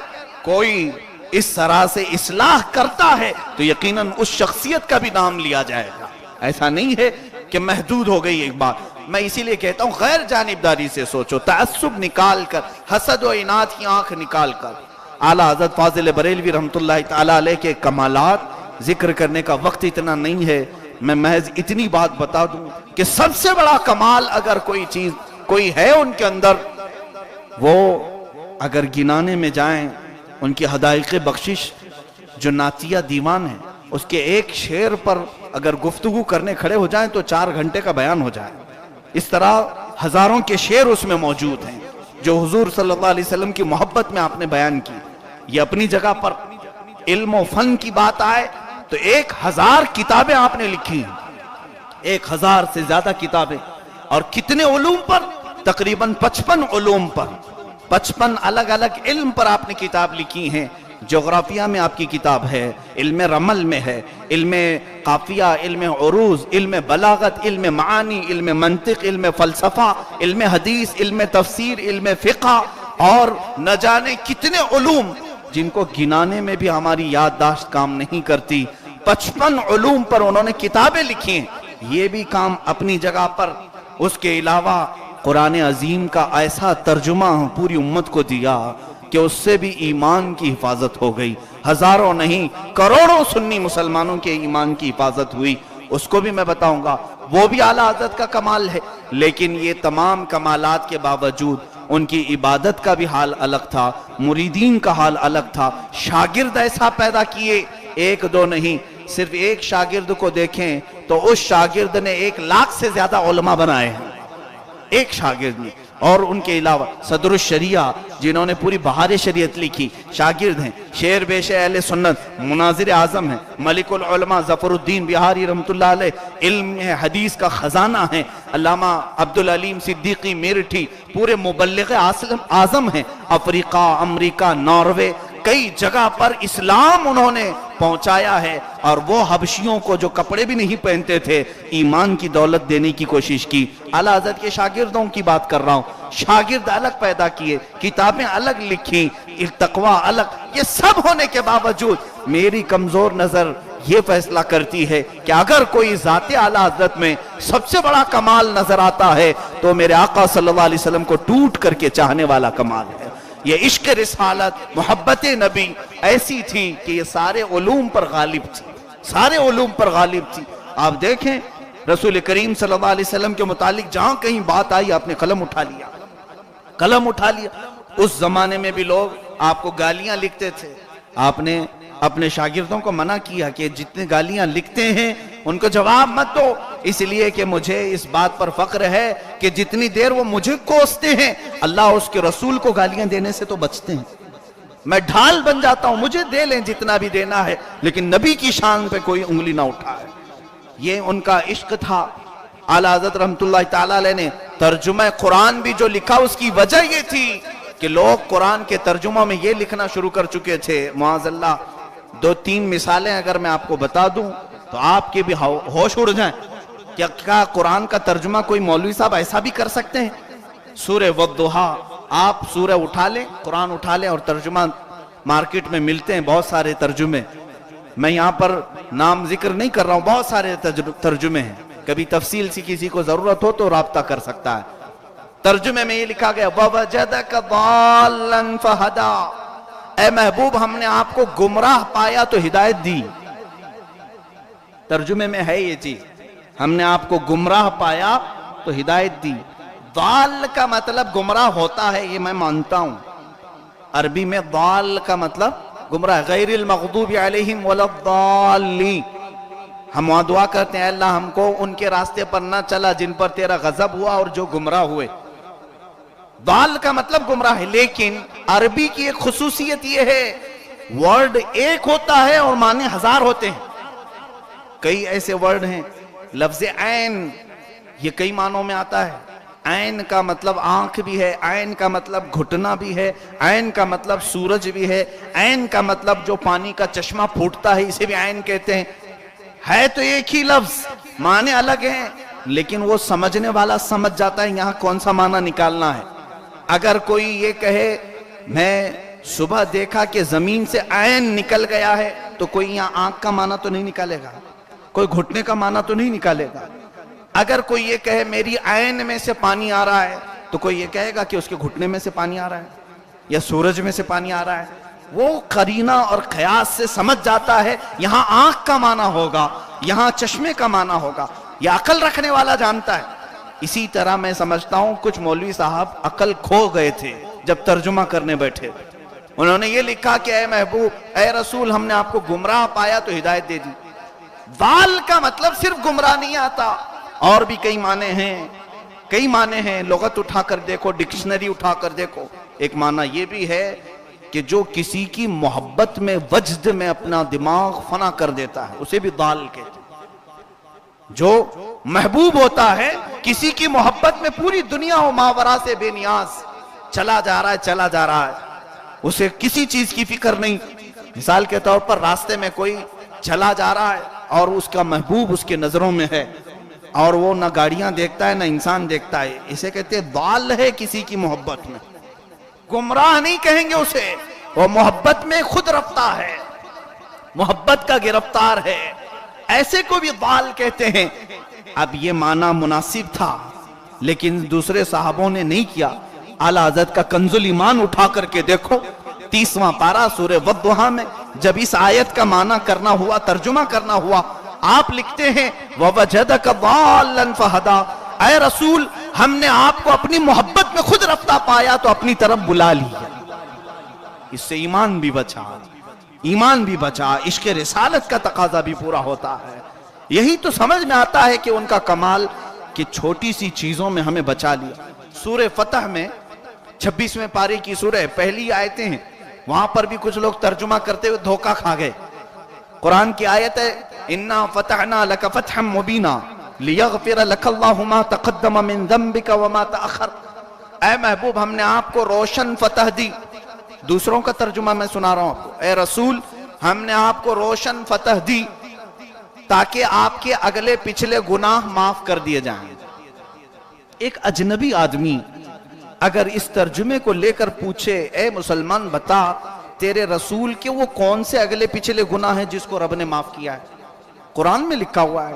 کوئی اس طرح سے اصلاح کرتا ہے تو یقیناً اس شخصیت کا بھی نام لیا جائے گا، ایسا نہیں ہے کہ محدود ہو گئی ایک بات۔ میں اسی لیے کہتا ہوں غیر جانبداری سے سوچو، تعصب نکال کر، حسد و عناد کی آنکھ نکال کر۔ اعلیٰ حضرت فاضل بریلوی رحمۃ اللہ تعالیٰ علیہ کے کمالات ذکر کرنے کا وقت اتنا نہیں ہے، میں محض اتنی بات بتا دوں کہ سب سے بڑا کمال اگر کوئی ہے ان کے اندر، وہ اگر گنانے میں جائیں ان کی حدائق بخشش جو نعتیہ دیوان ہے اس کے ایک شعر پر اگر گفتگو کرنے کھڑے ہو جائیں تو 4 گھنٹے کا بیان ہو جائے. اس طرح ہزاروں کے شعر اس میں موجود ہیں جو حضور صلی اللہ علیہ وسلم کی محبت میں آپ نے بیان کی. یہ اپنی جگہ پر علم و فن کی بات آئے تو 1000 کتابیں آپ نے لکھی ہیں، 1000 سے زیادہ کتابیں. اور کتنے علوم پر؟ تقریباً 55 علوم پر، 55 الگ الگ علم پر آپ نے کتاب لکھی ہیں. جغرافیہ میں آپ کی کتاب ہے، علم رمل میں ہے، علم قافیہ، علم عروض، علم بلاغت، علم معانی، علم منطق، علم فلسفہ، علم حدیث، علم تفسیر، علم فقہ، اور نہ جانے کتنے علوم جن کو گنانے میں بھی ہماری یادداشت کام نہیں کرتی. 55 علوم پر انہوں نے کتابیں لکھی ہیں. یہ بھی کام اپنی جگہ پر. اس کے علاوہ قرآن عظیم کا ایسا ترجمہ پوری امت کو دیا کہ اس سے بھی ایمان کی حفاظت ہو گئی. ہزاروں نہیں کروڑوں سنی مسلمانوں کے ایمان کی حفاظت ہوئی. اس کو بھی میں بتاؤں گا، وہ بھی اعلیٰ حضرت کا کمال ہے. لیکن یہ تمام کمالات کے باوجود ان کی عبادت کا بھی حال الگ تھا، مریدین کا حال الگ تھا. شاگرد ایسا پیدا کیے، 1-2 نہیں، صرف ایک شاگرد کو دیکھیں تو اس شاگرد نے 1 لاکھ سے زیادہ علماء بنائے ہیں، ایک شاگرد نے. اور ان کے علاوہ صدر الشریعہ جنہوں نے پوری بہار شریعت لکھی، شاگرد ہیں. شیر بیش اہل سنت مناظر اعظم ہیں، ملک العلماء ظفر الدین بہاری رحمۃ اللہ علیہ علم حدیث کا خزانہ ہیں. علامہ عبدالعلیم صدیقی میرٹھی پورے مبلغ اعظم ہیں. افریقہ، امریکہ، ناروے، کئی جگہ پر اسلام انہوں نے پہنچایا ہے. اور وہ حبشیوں کو جو کپڑے بھی نہیں پہنتے تھے ایمان کی دولت دینے کی کوشش کی. اعلیٰ حضرت کے شاگردوں کی بات کر رہا ہوں. شاگرد الگ پیدا کیے، کتابیں الگ لکھی، تقویٰ الگ. یہ سب ہونے کے باوجود میری کمزور نظر یہ فیصلہ کرتی ہے کہ اگر کوئی ذات اعلیٰ حضرت میں سب سے بڑا کمال نظر آتا ہے تو میرے آقا صلی اللہ علیہ وسلم کو ٹوٹ کر کے چاہنے والا کمال ہے. یہ عشق رسالت، محبت نبی ایسی تھی کہ یہ سارے علوم پر غالب تھی، سارے علوم پر غالب تھی. آپ دیکھیں رسول کریم صلی اللہ علیہ وسلم کے متعلق جہاں کہیں بات آئی آپ نے قلم اٹھا لیا، قلم اٹھا لیا. اس زمانے میں بھی لوگ آپ کو گالیاں لکھتے تھے. آپ نے اپنے شاگردوں کو منع کیا کہ جتنے گالیاں لکھتے ہیں ان کو جواب مت دو، اس لیے کہ مجھے اس بات پر فخر ہے کہ جتنی دیر وہ مجھے کوستے ہیں اللہ اس کے رسول کو گالیاں دینے سے تو بچتے ہیں. میں ڈھال بن جاتا ہوں، مجھے دے لیں جتنا بھی دینا ہے لیکن نبی کی شان پہ کوئی انگلی نہ اٹھائے. یہ ان کا عشق تھا. اعلیٰ حضرت رحمت اللہ تعالیٰ علیہ نے ترجمہ قرآن بھی جو لکھا اس کی وجہ یہ تھی کہ لوگ قرآن کے ترجمہ میں یہ لکھنا شروع کر چکے تھے. معاذ اللہ 2-3 مثالیں اگر میں آپ کو بتا دوں تو آپ کے بھی ہوش اڑ جائیں. کیا قرآن کا ترجمہ کوئی مولوی صاحب ایسا بھی کر سکتے ہیں؟ سورہ والضحیٰ آپ سورہ اٹھا لیں، قرآن اٹھا لیں اور ترجمہ مارکیٹ میں ملتے ہیں بہت سارے ترجمے. میں یہاں پر نام ذکر نہیں کر رہا ہوں، بہت سارے ترجمے ہیں. کبھی تفصیل سے کسی کو ضرورت ہو تو رابطہ کر سکتا ہے. ترجمے میں یہ لکھا گیا وَوَجَدَكَ ضَالًّا فَهَدَىٰ، اے محبوب ہم نے آپ کو گمراہ پایا تو ہدایت دی. ترجمے میں ہے یہ چیز، ہم نے آپ کو گمراہ پایا تو ہدایت دی. ضال کا مطلب گمراہ ہوتا ہے یہ میں مانتا ہوں. عربی میں ضال کا مطلب گمراہ، غیر المغضوب علیہم ولا الضالین. ہم وہاں دعا کرتے ہیں اے اللہ ہم کو ان کے راستے پر نہ چلا جن پر تیرا غضب ہوا اور جو گمراہ ہوئے. ضال کا مطلب گمراہ ہے. لیکن عربی کی ایک خصوصیت یہ ہے ورڈ ایک ہوتا ہے اور معنی 1000 ہوتے ہیں. کئی ایسے ورڈ ہیں، لفظ عین یہ کئی معنوں میں آتا ہے. عین کا مطلب آنکھ بھی ہے، عین کا مطلب گھٹنا بھی ہے، عین کا مطلب سورج بھی ہے، عین کا مطلب جو پانی کا چشمہ پھوٹتا ہے اسے بھی عین کہتے ہیں. ہے تو ایک ہی لفظ، معنی الگ ہیں لیکن وہ سمجھنے والا سمجھ جاتا ہے یہاں کون سا معنی نکالنا ہے. اگر کوئی یہ کہے میں صبح دیکھا کہ زمین سے عین نکل گیا ہے تو کوئی یہاں آنکھ کا معنی تو نہیں نکالے گا، کوئی گھٹنے کا معنی تو نہیں نکالے گا. اگر کوئی یہ کہے میری عین میں سے پانی آ رہا ہے تو کوئی یہ کہے گا کہ اس کے گھٹنے میں سے پانی آ رہا ہے یا سورج میں سے پانی آ رہا ہے. وہ قرینہ اور قیاس سے سمجھ جاتا ہے یہاں آنکھ کا معنی ہوگا، یہاں چشمے کا معنی ہوگا، یہ عقل رکھنے والا جانتا ہے۔ اسی طرح میں سمجھتا ہوں کچھ مولوی صاحب عقل کھو گئے تھے جب ترجمہ کرنے بیٹھے، انہوں نے یہ لکھا کہ اے محبوب، اے رسول، ہم نے آپ کو گمراہ پایا تو ہدایت دے دی۔ ضال کا مطلب صرف گمراہ نہیں آتا، اور بھی کئی معنی ہیں، کئی معنی ہیں، لغت اٹھا کر دیکھو، ڈکشنری اٹھا کر دیکھو۔ ایک معنی یہ بھی ہے کہ جو کسی کی محبت میں، وجد میں اپنا دماغ فنا کر دیتا ہے، اسے بھی ضال کہتے ہیں۔ جو محبوب ہوتا ہے، کسی کی محبت میں پوری دنیا و ماورا سے بے نیاز چلا جا رہا ہے، چلا جا رہا ہے، اسے کسی چیز کی فکر نہیں۔ مثال کے طور پر راستے میں کوئی چلا جا رہا ہے اور اس کا محبوب اس کے نظروں میں ہے، اور وہ نہ گاڑیاں دیکھتا ہے نہ انسان دیکھتا ہے، اسے کہتے ہیں ضال ہے کسی کی محبت میں۔ گمراہ نہیں کہیں گے اسے، وہ محبت میں خود رفتہ ہے، محبت کا گرفتار ہے، ایسے کو بھی ضال کہتے ہیں۔ اب یہ معنی مناسب تھا لیکن دوسرے صحابوں نے نہیں کیا۔ اعلیٰ حضرت کا کنز الایمان اٹھا کر کے دیکھو، 30واں پارہ سورہ والضحیٰ میں جب اس آیت کا معنی کرنا ہوا، ترجمہ کرنا ہوا، آپ لکھتے ہیں وَوَجَدَكَ ضَالًّا فَهَدَىٰ، اے رسول، ہم نے آپ کو اپنی محبت میں خود رفتہ پایا تو اپنی طرف بلا لیا۔ اس سے ایمان بھی بچا، ایمان بھی بچا، عشق رسالت کا تقاضا بھی پورا ہوتا ہے۔ یہی تو سمجھ میں آتا ہے کہ ان کا کمال کہ چھوٹی سی چیزوں میں ہمیں بچا لیا۔ سورہ فتح میں 26ویں پارے کی سورہ پہلی آیتیں ہیں، وہاں پر بھی کچھ لوگ ترجمہ کرتے ہوئے دھوکہ کھا گئے۔ قرآن کی آیت ہے اِنَّا فَتَحْنَا لَكَ فَتْحًا مُبِينًا لِيَغْفِرَ لَكَ اللَّهُ مَا تَقَدَّمَ مِن ذَنبِكَ وَمَا تَأَخَّرَ، اے محبوب، ہم نے آپ کو روشن فتح دی۔ دوسروں کا ترجمہ میں سنا رہا ہوں آپ کو، اے رسول، ہم نے آپ کو روشن فتح دی تاکہ آپ کے اگلے پچھلے گناہ معاف کر دیے جائیں۔ ایک اجنبی آدمی اگر اس ترجمے کو لے کر پوچھے، اے مسلمان بتا تیرے رسول کے وہ کون سے اگلے پچھلے گناہ ہیں جس کو رب نے معاف کیا ہے؟ قرآن میں لکھا ہوا ہے،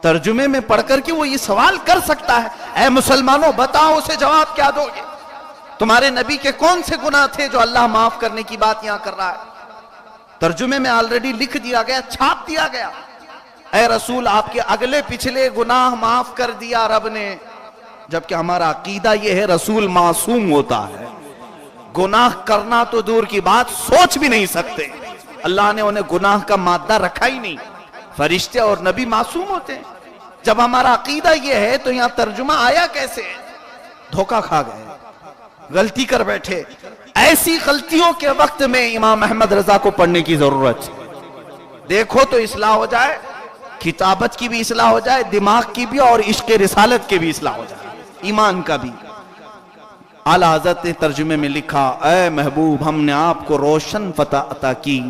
ترجمے میں پڑھ کر کے وہ یہ سوال کر سکتا ہے، اے مسلمانوں بتاؤ، اسے جواب کیا دو گے؟ تمہارے نبی کے کون سے گناہ تھے جو اللہ معاف کرنے کی بات یہاں کر رہا ہے؟ ترجمے میں آلریڈی لکھ دیا گیا، چھاپ دیا گیا، اے رسول، آپ کے اگلے پچھلے گناہ معاف کر دیا رب نے۔ جبکہ ہمارا عقیدہ یہ ہے رسول معصوم ہوتا ہے، گناہ کرنا تو دور کی بات، سوچ بھی نہیں سکتے، اللہ نے انہیں گناہ کا مادہ رکھا ہی نہیں۔ فرشتے اور نبی معصوم ہوتے ہیں۔ جب ہمارا عقیدہ یہ ہے تو یہاں ترجمہ آیا کیسے؟ دھوکہ کھا گئے، غلطی کر بیٹھے۔ ایسی غلطیوں کے وقت میں امام احمد رضا کو پڑھنے کی ضرورت ہے۔ دیکھو تو اصلاح ہو جائے، کتابت کی بھی اصلاح ہو جائے، دماغ کی بھی، اور عشق رسالت کے بھی اصلاح ہو جائے، ایمان کا بھی۔ اعلیٰ حضرت نے ترجمے میں لکھا، اے محبوب، ہم نے آپ کو روشن فتح عطا کی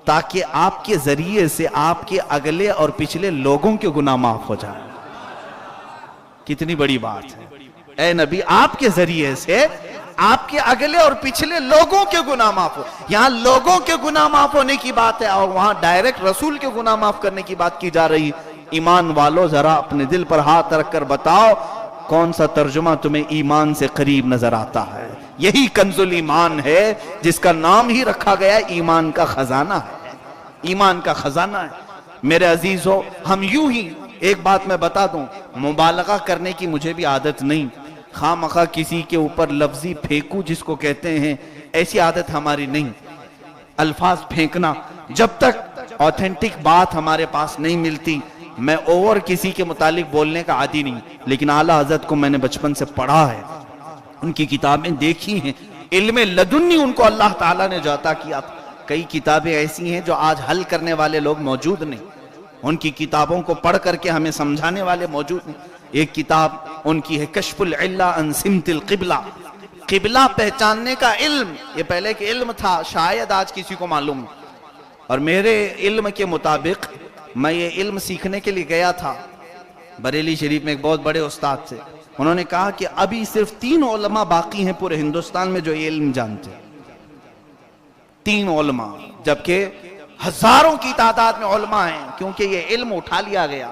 تاکہ آپ کے ذریعے سے آپ کے اگلے اور پچھلے لوگوں کے گناہ معاف ہو جائیں۔ کتنی بڑی بات ہے، اے نبی، آپ کے ذریعے سے آپ کے اگلے اور پچھلے لوگوں کے گناہ معاف ہو۔ یہاں لوگوں کے گناہ معاف ہونے کی بات ہے اور وہاں ڈائریکٹ رسول کے گناہ معاف کرنے کی بات کی جا رہی۔ ایمان والو ذرا اپنے دل پر ہاتھ رکھ کر بتاؤ کون سا ترجمہ تمہیں ایمان سے قریب نظر آتا ہے؟ یہی کنز الایمان ہے جس کا نام ہی رکھا گیا ایمان کا خزانہ ہے، ایمان کا خزانہ ہے۔ میرے عزیزو، ہم یوں ہی ایک بات میں بتا دوں، مبالغہ کرنے کی مجھے بھی عادت نہیں، خواہ مخواہ کسی کے اوپر لفظی پھینکو جس کو کہتے ہیں، ایسی عادت ہماری نہیں۔ الفاظ پھینکنا، جب تک آتھینٹک بات ہمارے پاس نہیں ملتی، میں اوور کسی کے متعلق بولنے کا عادی نہیں۔ لیکن اعلیٰ حضرت کو میں نے بچپن سے پڑھا ہے، ان کی کتابیں دیکھی ہیں، علم لدنی ان کو اللہ تعالیٰ نے جو عطا کیا تھا۔ کئی کتابیں ایسی ہیں جو آج حل کرنے والے لوگ موجود نہیں، ان کی کتابوں کو پڑھ کر کے ہمیں سمجھانے والے موجود نہیں۔ ایک کتاب ان کی ہے کشف العلہ عن سمت القبلہ، قبلہ پہچاننے کا علم۔ یہ پہلے کہ علم تھا، شاید آج کسی کو معلوم، اور میرے علم کے مطابق میں یہ علم سیکھنے کے لیے گیا تھا بریلی شریف میں، ایک بہت بڑے استاد تھے، انہوں نے کہا کہ ابھی صرف 3 علماء باقی ہیں پورے ہندوستان میں جو یہ علم جانتے ہیں، 3 علماء، جبکہ ہزاروں کی تعداد میں علماء ہیں، کیونکہ یہ علم اٹھا لیا گیا۔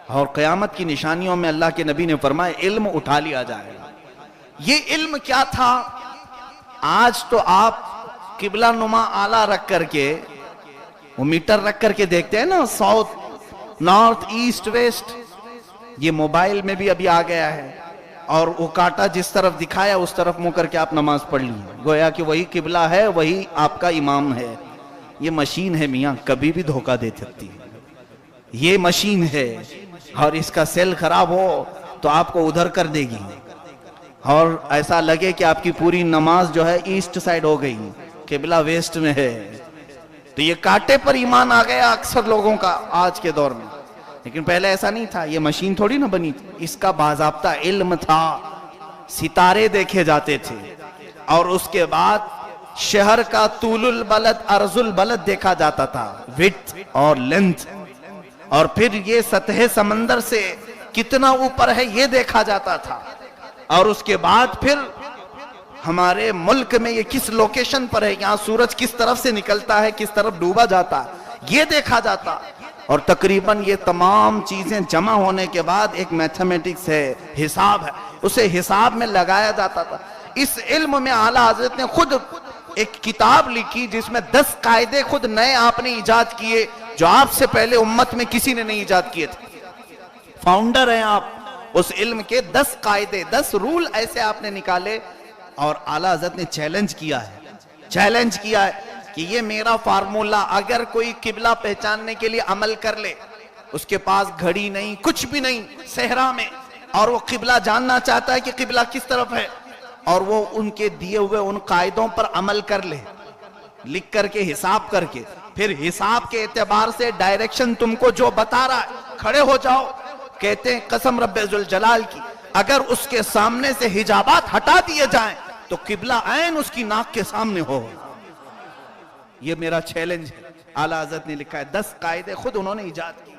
اور قیامت کی نشانیوں میں اللہ کے نبی نے فرمایا علم اٹھا لیا جائے گا۔ یہ علم کیا تھا؟ آج تو آپ قبلہ نما آلہ رکھ کر کے، وہ میٹر رکھ کر کے دیکھتے ہیں نا، ساؤتھ نارتھ ایسٹ ویسٹ، یہ موبائل میں بھی ابھی آ گیا ہے، اور وہ کاٹا جس طرف دکھایا اس طرف منہ کر کے آپ نماز پڑھ لی، گویا کہ وہی قبلہ ہے، وہی آپ کا امام ہے۔ یہ مشین ہے میاں، کبھی بھی دھوکہ دے سکتی ہے، یہ مشین ہے، اور اس کا سیل خراب ہو تو آپ کو ادھر کر دے گی، اور ایسا لگے کہ آپ کی پوری نماز جو ہے ایسٹ سائڈ ہو گئی، قبلہ ویسٹ میں ہے۔ تو یہ کاٹے پر ایمان آ گیا اکثر لوگوں کا آج کے دور میں، لیکن پہلے ایسا نہیں تھا، یہ مشین تھوڑی نہ بنی تھی، اس کا باضابطہ علم تھا، ستارے دیکھے جاتے تھے، اور اس کے بعد شہر کا طول البلد عرض البلد دیکھا جاتا تھا، وڈتھ اور لینتھ، اور پھر یہ سطح سمندر سے کتنا اوپر ہے یہ دیکھا جاتا تھا، اور اس کے بعد پھر ہمارے ملک میں یہ کس لوکیشن پر ہے، یہاں سورج کس طرف سے نکلتا ہے، کس طرف ڈوبا جاتا ہے، یہ دیکھا جاتا، اور تقریباً یہ تمام چیزیں جمع ہونے کے بعد ایک میتھمیٹکس ہے، حساب ہے، اسے حساب میں لگایا جاتا تھا۔ اس علم میں اعلیٰ حضرت نے خود ایک کتاب لکھی جس میں 10 قاعدے خود نئے آپ نے ایجاد کیے، جو آپ سے پہلے امت میں کسی نے نہیں ایجاد کیے تھے۔ فاؤنڈر ہیں آپ اس علم کے، 10 قاعدے 10 رول ایسے آپ نے نکالے، اور اعلیٰ حضرت نے چیلنج کیا ہے کہ یہ میرا فارمولا اگر کوئی قبلہ پہچاننے کے لیے عمل کر لے، اس کے پاس گھڑی نہیں، کچھ بھی نہیں، صحرا میں، اور وہ قبلہ جاننا چاہتا ہے کہ قبلہ کس طرف ہے، اور وہ ان کے دیے ہوئے ان قاعدوں پر عمل کر لے، لکھ کر کے حساب کر کے، پھر حساب کے اعتبار سے ڈائریکشن تم کو جو بتا رہا ہے کھڑے ہو جاؤ، کہتے ہیں قسم رب ذوالجلال کی، اگر اس کے سامنے سے حجابات ہٹا دیے جائیں تو قبلہ عین اس کی ناک کے سامنے ہو۔ یہ میرا چیلنج ہے، اعلیٰ حضرت نے لکھا ہے، 10 قاعدے خود انہوں نے ایجاد کی۔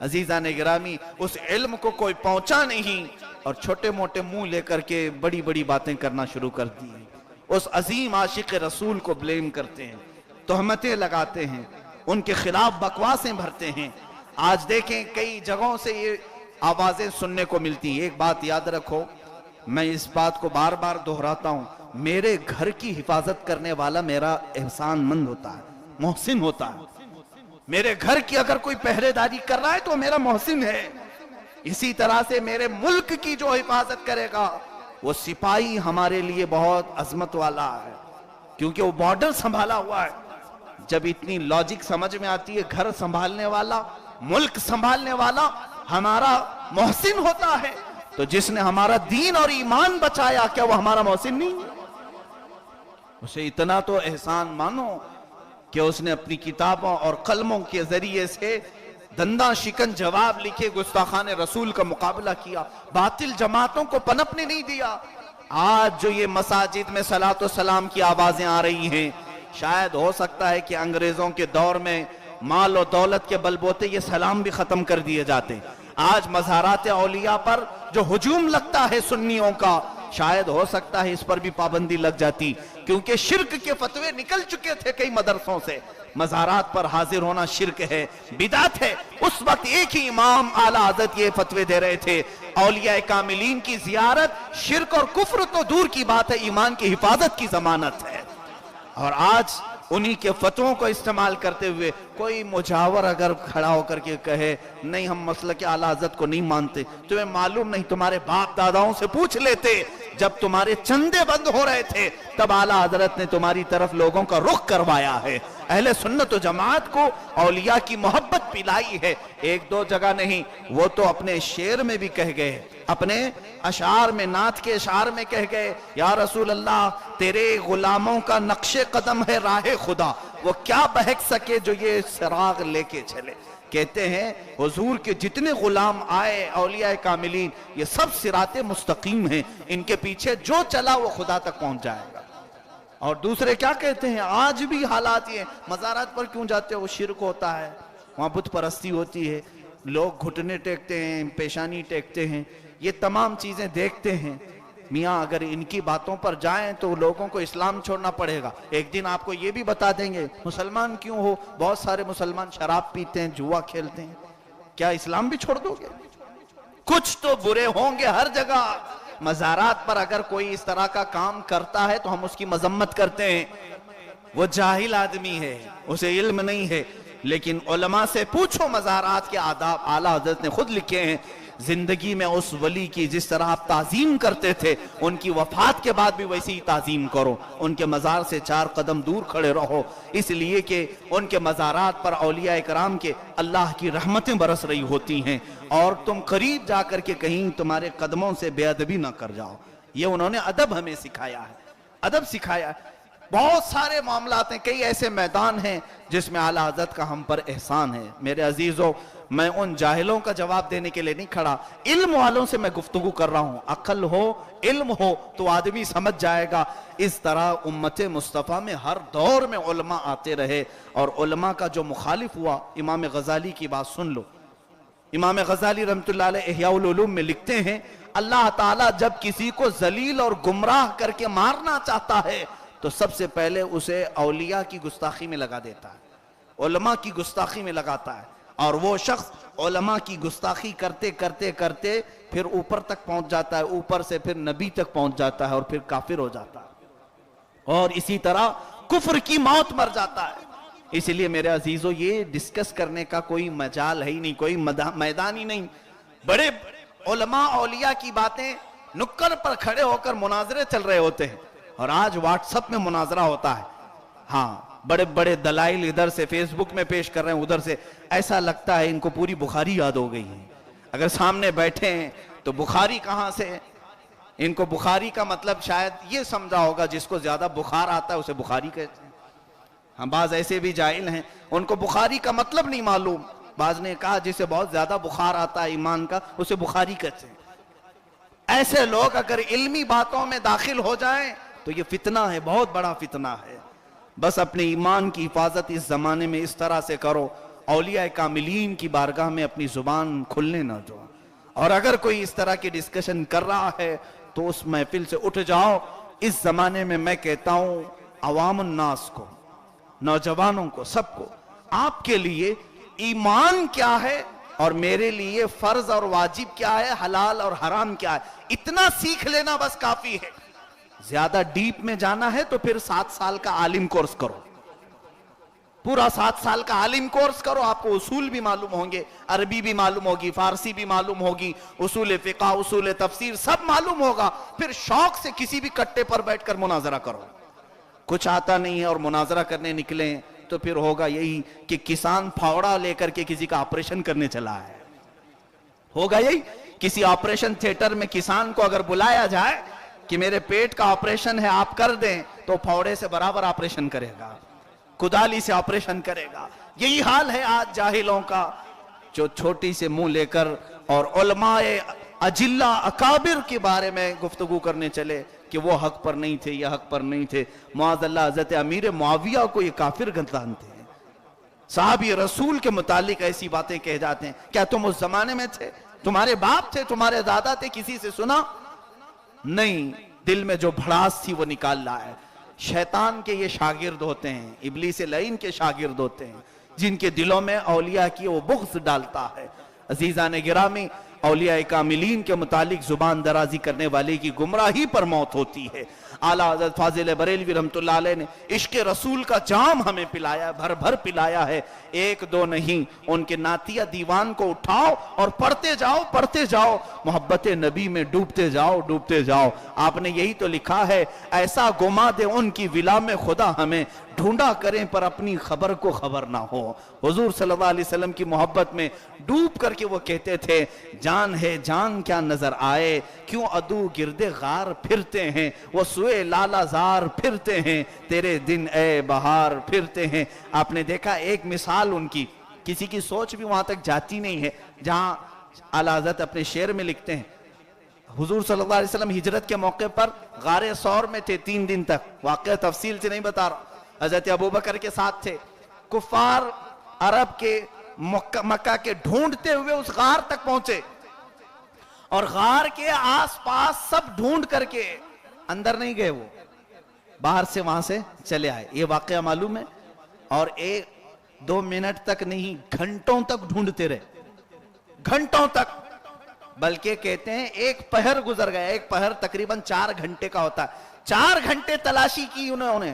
عزیزان گرامی، اس علم کو کوئی پہنچا نہیں، اور چھوٹے موٹے منہ لے کر کے بڑی بڑی باتیں کرنا شروع کر دی، اس عظیم عاشق رسول کو بلیم کرتے ہیں، تہمتیں لگاتے ہیں، ان کے خلاف بکواسیں بھرتے ہیں۔ آج دیکھیں کئی جگہوں سے یہ آوازیں سننے کو ملتی ہیں۔ ایک بات یاد رکھو، میں اس بات کو بار بار دہراتا ہوں، میرے گھر کی حفاظت کرنے والا میرا احسان مند ہوتا ہے، محسن ہوتا ہے۔ میرے گھر کی اگر کوئی پہرے داری کر رہا ہے تو میرا محسن ہے۔ اسی طرح سے میرے ملک کی جو حفاظت کرے گا وہ سپاہی ہمارے لیے بہت عظمت والا ہے، کیونکہ وہ بارڈر سنبھالا ہوا ہے۔ جب اتنی لاجک سمجھ میں آتی ہے، گھر سنبھالنے والا، ملک سنبھالنے والا ہمارا محسن ہوتا ہے، تو جس نے ہمارا دین اور ایمان بچایا، کیا وہ ہمارا محسن نہیں ہے؟ اسے اتنا تو احسان مانو کہ اس نے اپنی کتابوں اور قلموں کے ذریعے سے دنداں شکن جواب لکھے، گستاخان رسول کا مقابلہ کیا، باطل جماعتوں کو پنپنے نہیں دیا۔ آج جو یہ مساجد میں صلاۃ و سلام کی آوازیں آ رہی ہیں، شاید ہو سکتا ہے کہ انگریزوں کے دور میں مال و دولت کے بلبوتے یہ سلام بھی ختم کر دیے جاتے۔ آج مزارات اولیاء پر جو ہجوم لگتا ہے سنیوں کا، شاید ہو سکتا ہے اس پر بھی پابندی لگ جاتی، کیونکہ شرک کے فتوے نکل چکے تھے کئی مدرسوں سے۔ مزارات پر حاضر ہونا شرک ہے، بدعت ہے۔ اس وقت ایک ہی امام اعلیٰ حضرت یہ فتوے دے رہے تھے، اولیاء کاملین کی زیارت شرک اور کفر تو دور کی بات ہے، ایمان کی حفاظت کی ضمانت ہے۔ اور آج انہی کے فتووں کو استعمال کرتے ہوئے کوئی مجاور اگر کھڑا ہو کر کے کہے نہیں ہم مسلک اعلیٰ حضرت کو نہیں مانتے، تمہیں معلوم نہیں، تمہارے باپ داداؤں سے پوچھ لیتے، جب تمہارے چندے بند ہو رہے تھے تب اعلیٰ حضرت نے تمہاری طرف لوگوں کا رخ کروایا ہے۔ اہل سنت و جماعت کو اولیاء کی محبت پلائی ہے، ایک دو جگہ نہیں، وہ تو اپنے شعر میں بھی کہہ گئے، اپنے اشعار میں، نعت کے اشعار میں کہہ گئے، یا رسول اللہ تیرے غلاموں کا نقش قدم ہے راہ خدا، وہ کیا بہک سکے جو یہ سراغ لے کے چلے۔ کہتے ہیں حضور کے جتنے غلام آئے اولیاء کاملین، یہ سب صراط مستقیم ہیں، ان کے پیچھے جو چلا وہ خدا تک پہنچ جائے گا۔ اور دوسرے کیا کہتے ہیں، آج بھی حالات یہ، مزارات پر کیوں جاتے ہیں، وہ شرک ہوتا ہے، وہاں بت پرستی ہوتی ہے، لوگ گھٹنے ٹیکتے ہیں، پیشانی ٹیکتے ہیں، یہ تمام چیزیں دیکھتے ہیں۔ میاں اگر ان کی باتوں پر جائیں تو لوگوں کو اسلام چھوڑنا پڑے گا۔ ایک دن آپ کو یہ بھی بتا دیں گے مسلمان کیوں ہو، بہت سارے مسلمان شراب پیتے ہیں، جوا کھیلتے ہیں، کیا اسلام بھی چھوڑ دو گے؟ کچھ تو برے ہوں گے ہر جگہ۔ مزارات پر اگر کوئی اس طرح کا کام کرتا ہے تو ہم اس کی مذمت کرتے ہیں، وہ جاہل آدمی ہے، اسے علم نہیں ہے، لیکن علماء سے پوچھو مزارات کے آداب۔ اعلیٰ حضرت نے خود لکھے ہیں، زندگی میں اس ولی کی جس طرح آپ تعظیم کرتے تھے، ان کی وفات کے بعد بھی ویسی ہی تعظیم کرو، ان کے مزار سے 4 قدم دور کھڑے رہو، اس لیے کہ ان کے مزارات پر اولیاء کرام کے اللہ کی رحمتیں برس رہی ہوتی ہیں، اور تم قریب جا کر کے کہیں تمہارے قدموں سے بے ادبی نہ کر جاؤ۔ یہ انہوں نے ادب ہمیں سکھایا ہے، ادب سکھایا ہے۔ بہت سارے معاملات ہیں، کئی ایسے میدان ہیں جس میں اعلیٰ حضرت کا ہم پر احسان ہے۔ میرے عزیزو، میں ان جاہلوں کا جواب دینے کے لیے نہیں کھڑا، علم والوں سے میں گفتگو کر رہا ہوں۔ عقل ہو، علم ہو تو آدمی سمجھ جائے گا۔ اس طرح امت مصطفیٰ میں ہر دور میں علماء آتے رہے، اور علماء کا جو مخالف ہوا، امام غزالی کی بات سن لو۔ امام غزالی رحمۃ اللہ علیہ احیاء العلوم میں لکھتے ہیں، اللہ تعالیٰ جب کسی کو ذلیل اور گمراہ کر کے مارنا چاہتا ہے تو سب سے پہلے اسے اولیاء کی گستاخی میں لگا دیتا ہے، علماء کی گستاخی میں لگاتا ہے، اور وہ شخص علماء کی گستاخی کرتے کرتے کرتے پھر اوپر تک پہنچ جاتا ہے، اوپر سے پھر نبی تک پہنچ جاتا ہے، اور پھر کافر ہو جاتا ہے، اور اسی طرح کفر کی موت مر جاتا ہے۔ اس لیے میرے عزیزو، یہ ڈسکس کرنے کا کوئی مجال ہے ہی نہیں، کوئی میدان ہی نہیں۔ بڑے علماء اولیاء کی باتیں نکڑ پر کھڑے ہو کر مناظرے چل رہے ہوتے ہیں، اور آج واٹس اپ میں مناظرہ ہوتا ہے۔ ہاں، بڑے بڑے دلائل ادھر سے فیس بک میں پیش کر رہے ہیں، ادھر سے ایسا لگتا ہے ان کو پوری بخاری یاد ہو گئی ہے۔ اگر سامنے بیٹھے ہیں تو بخاری کہاں سے؟ ان کو بخاری کا مطلب شاید یہ سمجھا ہوگا، جس کو زیادہ بخار آتا ہے اسے بخاری کہتے ہیں۔ ہم بعض ایسے بھی جاہل ہیں، ان کو بخاری کا مطلب نہیں معلوم۔ بعض نے کہا جسے بہت زیادہ بخار آتا ہے ایمان کا، اسے بخاری کہتے ہیں۔ ایسے لوگ اگر علمی باتوں میں داخل ہو جائیں تو یہ فتنہ ہے، بہت بڑا فتنہ ہے۔ بس اپنے ایمان کی حفاظت اس زمانے میں اس طرح سے کرو، اولیاء کاملین کی بارگاہ میں اپنی زبان کھلنے نہ دو، اور اگر کوئی اس طرح کی ڈسکشن کر رہا ہے تو اس محفل سے اٹھ جاؤ۔ اس زمانے میں میں کہتا ہوں عوام الناس کو، نوجوانوں کو، سب کو، آپ کے لیے ایمان کیا ہے اور میرے لیے فرض اور واجب کیا ہے، حلال اور حرام کیا ہے، اتنا سیکھ لینا بس کافی ہے۔ زیادہ ڈیپ میں جانا ہے تو پھر 7 سال کا عالم کورس کرو، پورا 7 سال کا عالم کورس کرو، آپ کو اصول بھی معلوم ہوں گے، عربی بھی معلوم ہوگی، فارسی بھی معلوم ہوگی، اصول فقہ، اصول تفسیر سب معلوم ہوگا۔ پھر شوق سے کسی بھی کٹے پر بیٹھ کر مناظرہ کرو۔ کچھ آتا نہیں ہے اور مناظرہ کرنے نکلیں تو پھر ہوگا یہی کہ کسان پھاوڑا لے کر کے کسی کا آپریشن کرنے چلا ہے۔ ہوگا یہی، کسی آپریشن تھیٹر میں کسان کو اگر بلایا جائے کہ میرے پیٹ کا آپریشن ہے آپ کر دیں، تو پھاوڑے سے برابر آپریشن کرے گا، کدالی سے آپریشن کرے گا۔ یہی حال ہے آج جاہلوں کا، جو چھوٹی سے منہ لے کر اور علماء اجلہ اکابر کے بارے میں گفتگو کرنے چلے کہ وہ حق پر نہیں تھے، یہ حق پر نہیں تھے۔ معاذ اللہ، حضرت امیر معاویہ کو یہ کافر گردانتے ہیں، صحابی رسول کے متعلق ایسی باتیں کہہ جاتے ہیں۔ کیا تم اس زمانے میں تھے؟ تمہارے باپ تھے، تمہارے دادا تھے، کسی سے سنا؟ نہیں، دل میں جو بھڑاس تھی وہ نکال رہا ہے۔ شیطان کے یہ شاگرد ہوتے ہیں، ابلیس لعین کے شاگرد ہوتے ہیں، جن کے دلوں میں اولیاء کی وہ بغض ڈالتا ہے۔ عزیزان گرامی، اولیاء کاملین کے متعلق زبان درازی کرنے والے کی گمراہی پر موت ہوتی ہے۔ اعلیٰ حضرت فاضل بریلوی رحمۃ اللہ علیہ نے عشق رسول کا جام ہمیں پلایا، بھر بھر پلایا ہے، ایک دو نہیں۔ ان کے نعتیہ دیوان کو اٹھاؤ اور پڑھتے جاؤ، پڑھتے جاؤ، محبت نبی میں ڈوبتے جاؤ، ڈوبتے جاؤ۔ آپ نے یہی تو لکھا ہے، ایسا گما دے ان کی ولا میں خدا ہمیں، ڈھونڈا کریں پر اپنی خبر کو خبر نہ ہو۔ حضور صلی اللہ علیہ وسلم کی محبت میں ڈوب کر کے وہ کہتے تھے، جان ہے جان کیا نظر آئے، کیوں عدو گرد غار پھرتے ہیں، وہ سوئے لالا زار پھرتے ہیں، تیرے دن اے بہار پھرتے ہیں۔ آپ نے دیکھا ایک مثال ان کی، کسی کی سوچ بھی وہاں تک جاتی نہیں ہے، جہاں اعلیٰ حضرت اپنے شعر میں لکھتے ہیں، حضور صلی اللہ علیہ وسلم ہجرت کے موقع پر غار ثور میں تھے 3 دن تک، واقعہ تفصیل سے نہیں بتا رہا، حضرت ابوبکر کے ساتھ تھے، کفار عرب کے مکہ کے ڈھونڈتے ہوئے اس غار تک پہنچے، اور غار کے آس پاس سب ڈھونڈ کر کے اندر نہیں گئے، وہ باہر سے وہاں سے چلے آئے۔ یہ واقعہ معلوم ہے، اور 1-2 منٹ تک نہیں، گھنٹوں تک ڈھونڈتے رہے، گھنٹوں تک، بلکہ کہتے ہیں 1 پہر گزر گیا، 1 پہر تقریباً 4 گھنٹے کا ہوتا ہے، 4 گھنٹے تلاشی کی انہوں نے،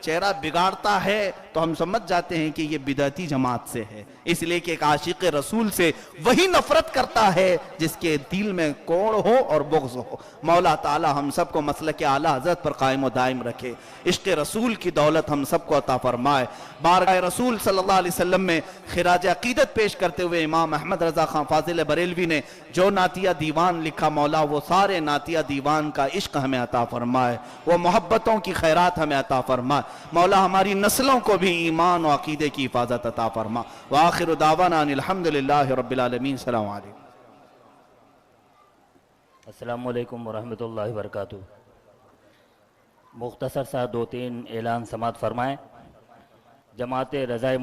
چہرہ بگاڑتا ہے تو ہم سمجھ جاتے ہیں کہ یہ بدعتی جماعت سے ہے، اس لیے کہ ایک عاشق رسول سے وہی نفرت کرتا ہے جس کے دل میں کوڑ ہو اور بغض ہو۔ مولا تعالی ہم سب کو مسلک اعلی حضرت پر قائم و دائم رکھے، عشق رسول کی دولت ہم سب کو عطا فرمائے۔ بارگاہ رسول صلی اللہ علیہ وسلم میں خراج عقیدت پیش کرتے ہوئے امام احمد رضا خان فاضل بریلوی نے جو نعتیہ دیوان لکھا، مولا وہ سارے نعتیہ دیوان کا عشق ہمیں عطا فرمائے، وہ محبتوں کی خیرات ہمیں عطا فرمائے۔ مولا ہماری نسلوں کو بھی ایمان و عقیدے کی حفاظت عطا فرما۔ وآخر دعوانا ان الحمدللہ رب العالمین۔ السلام علیکم۔ السلام علیکم ورحمۃ اللہ وبرکاتہ۔ مختصر سا 2-3 اعلان سماعت فرمائیں۔ جماعت رضائے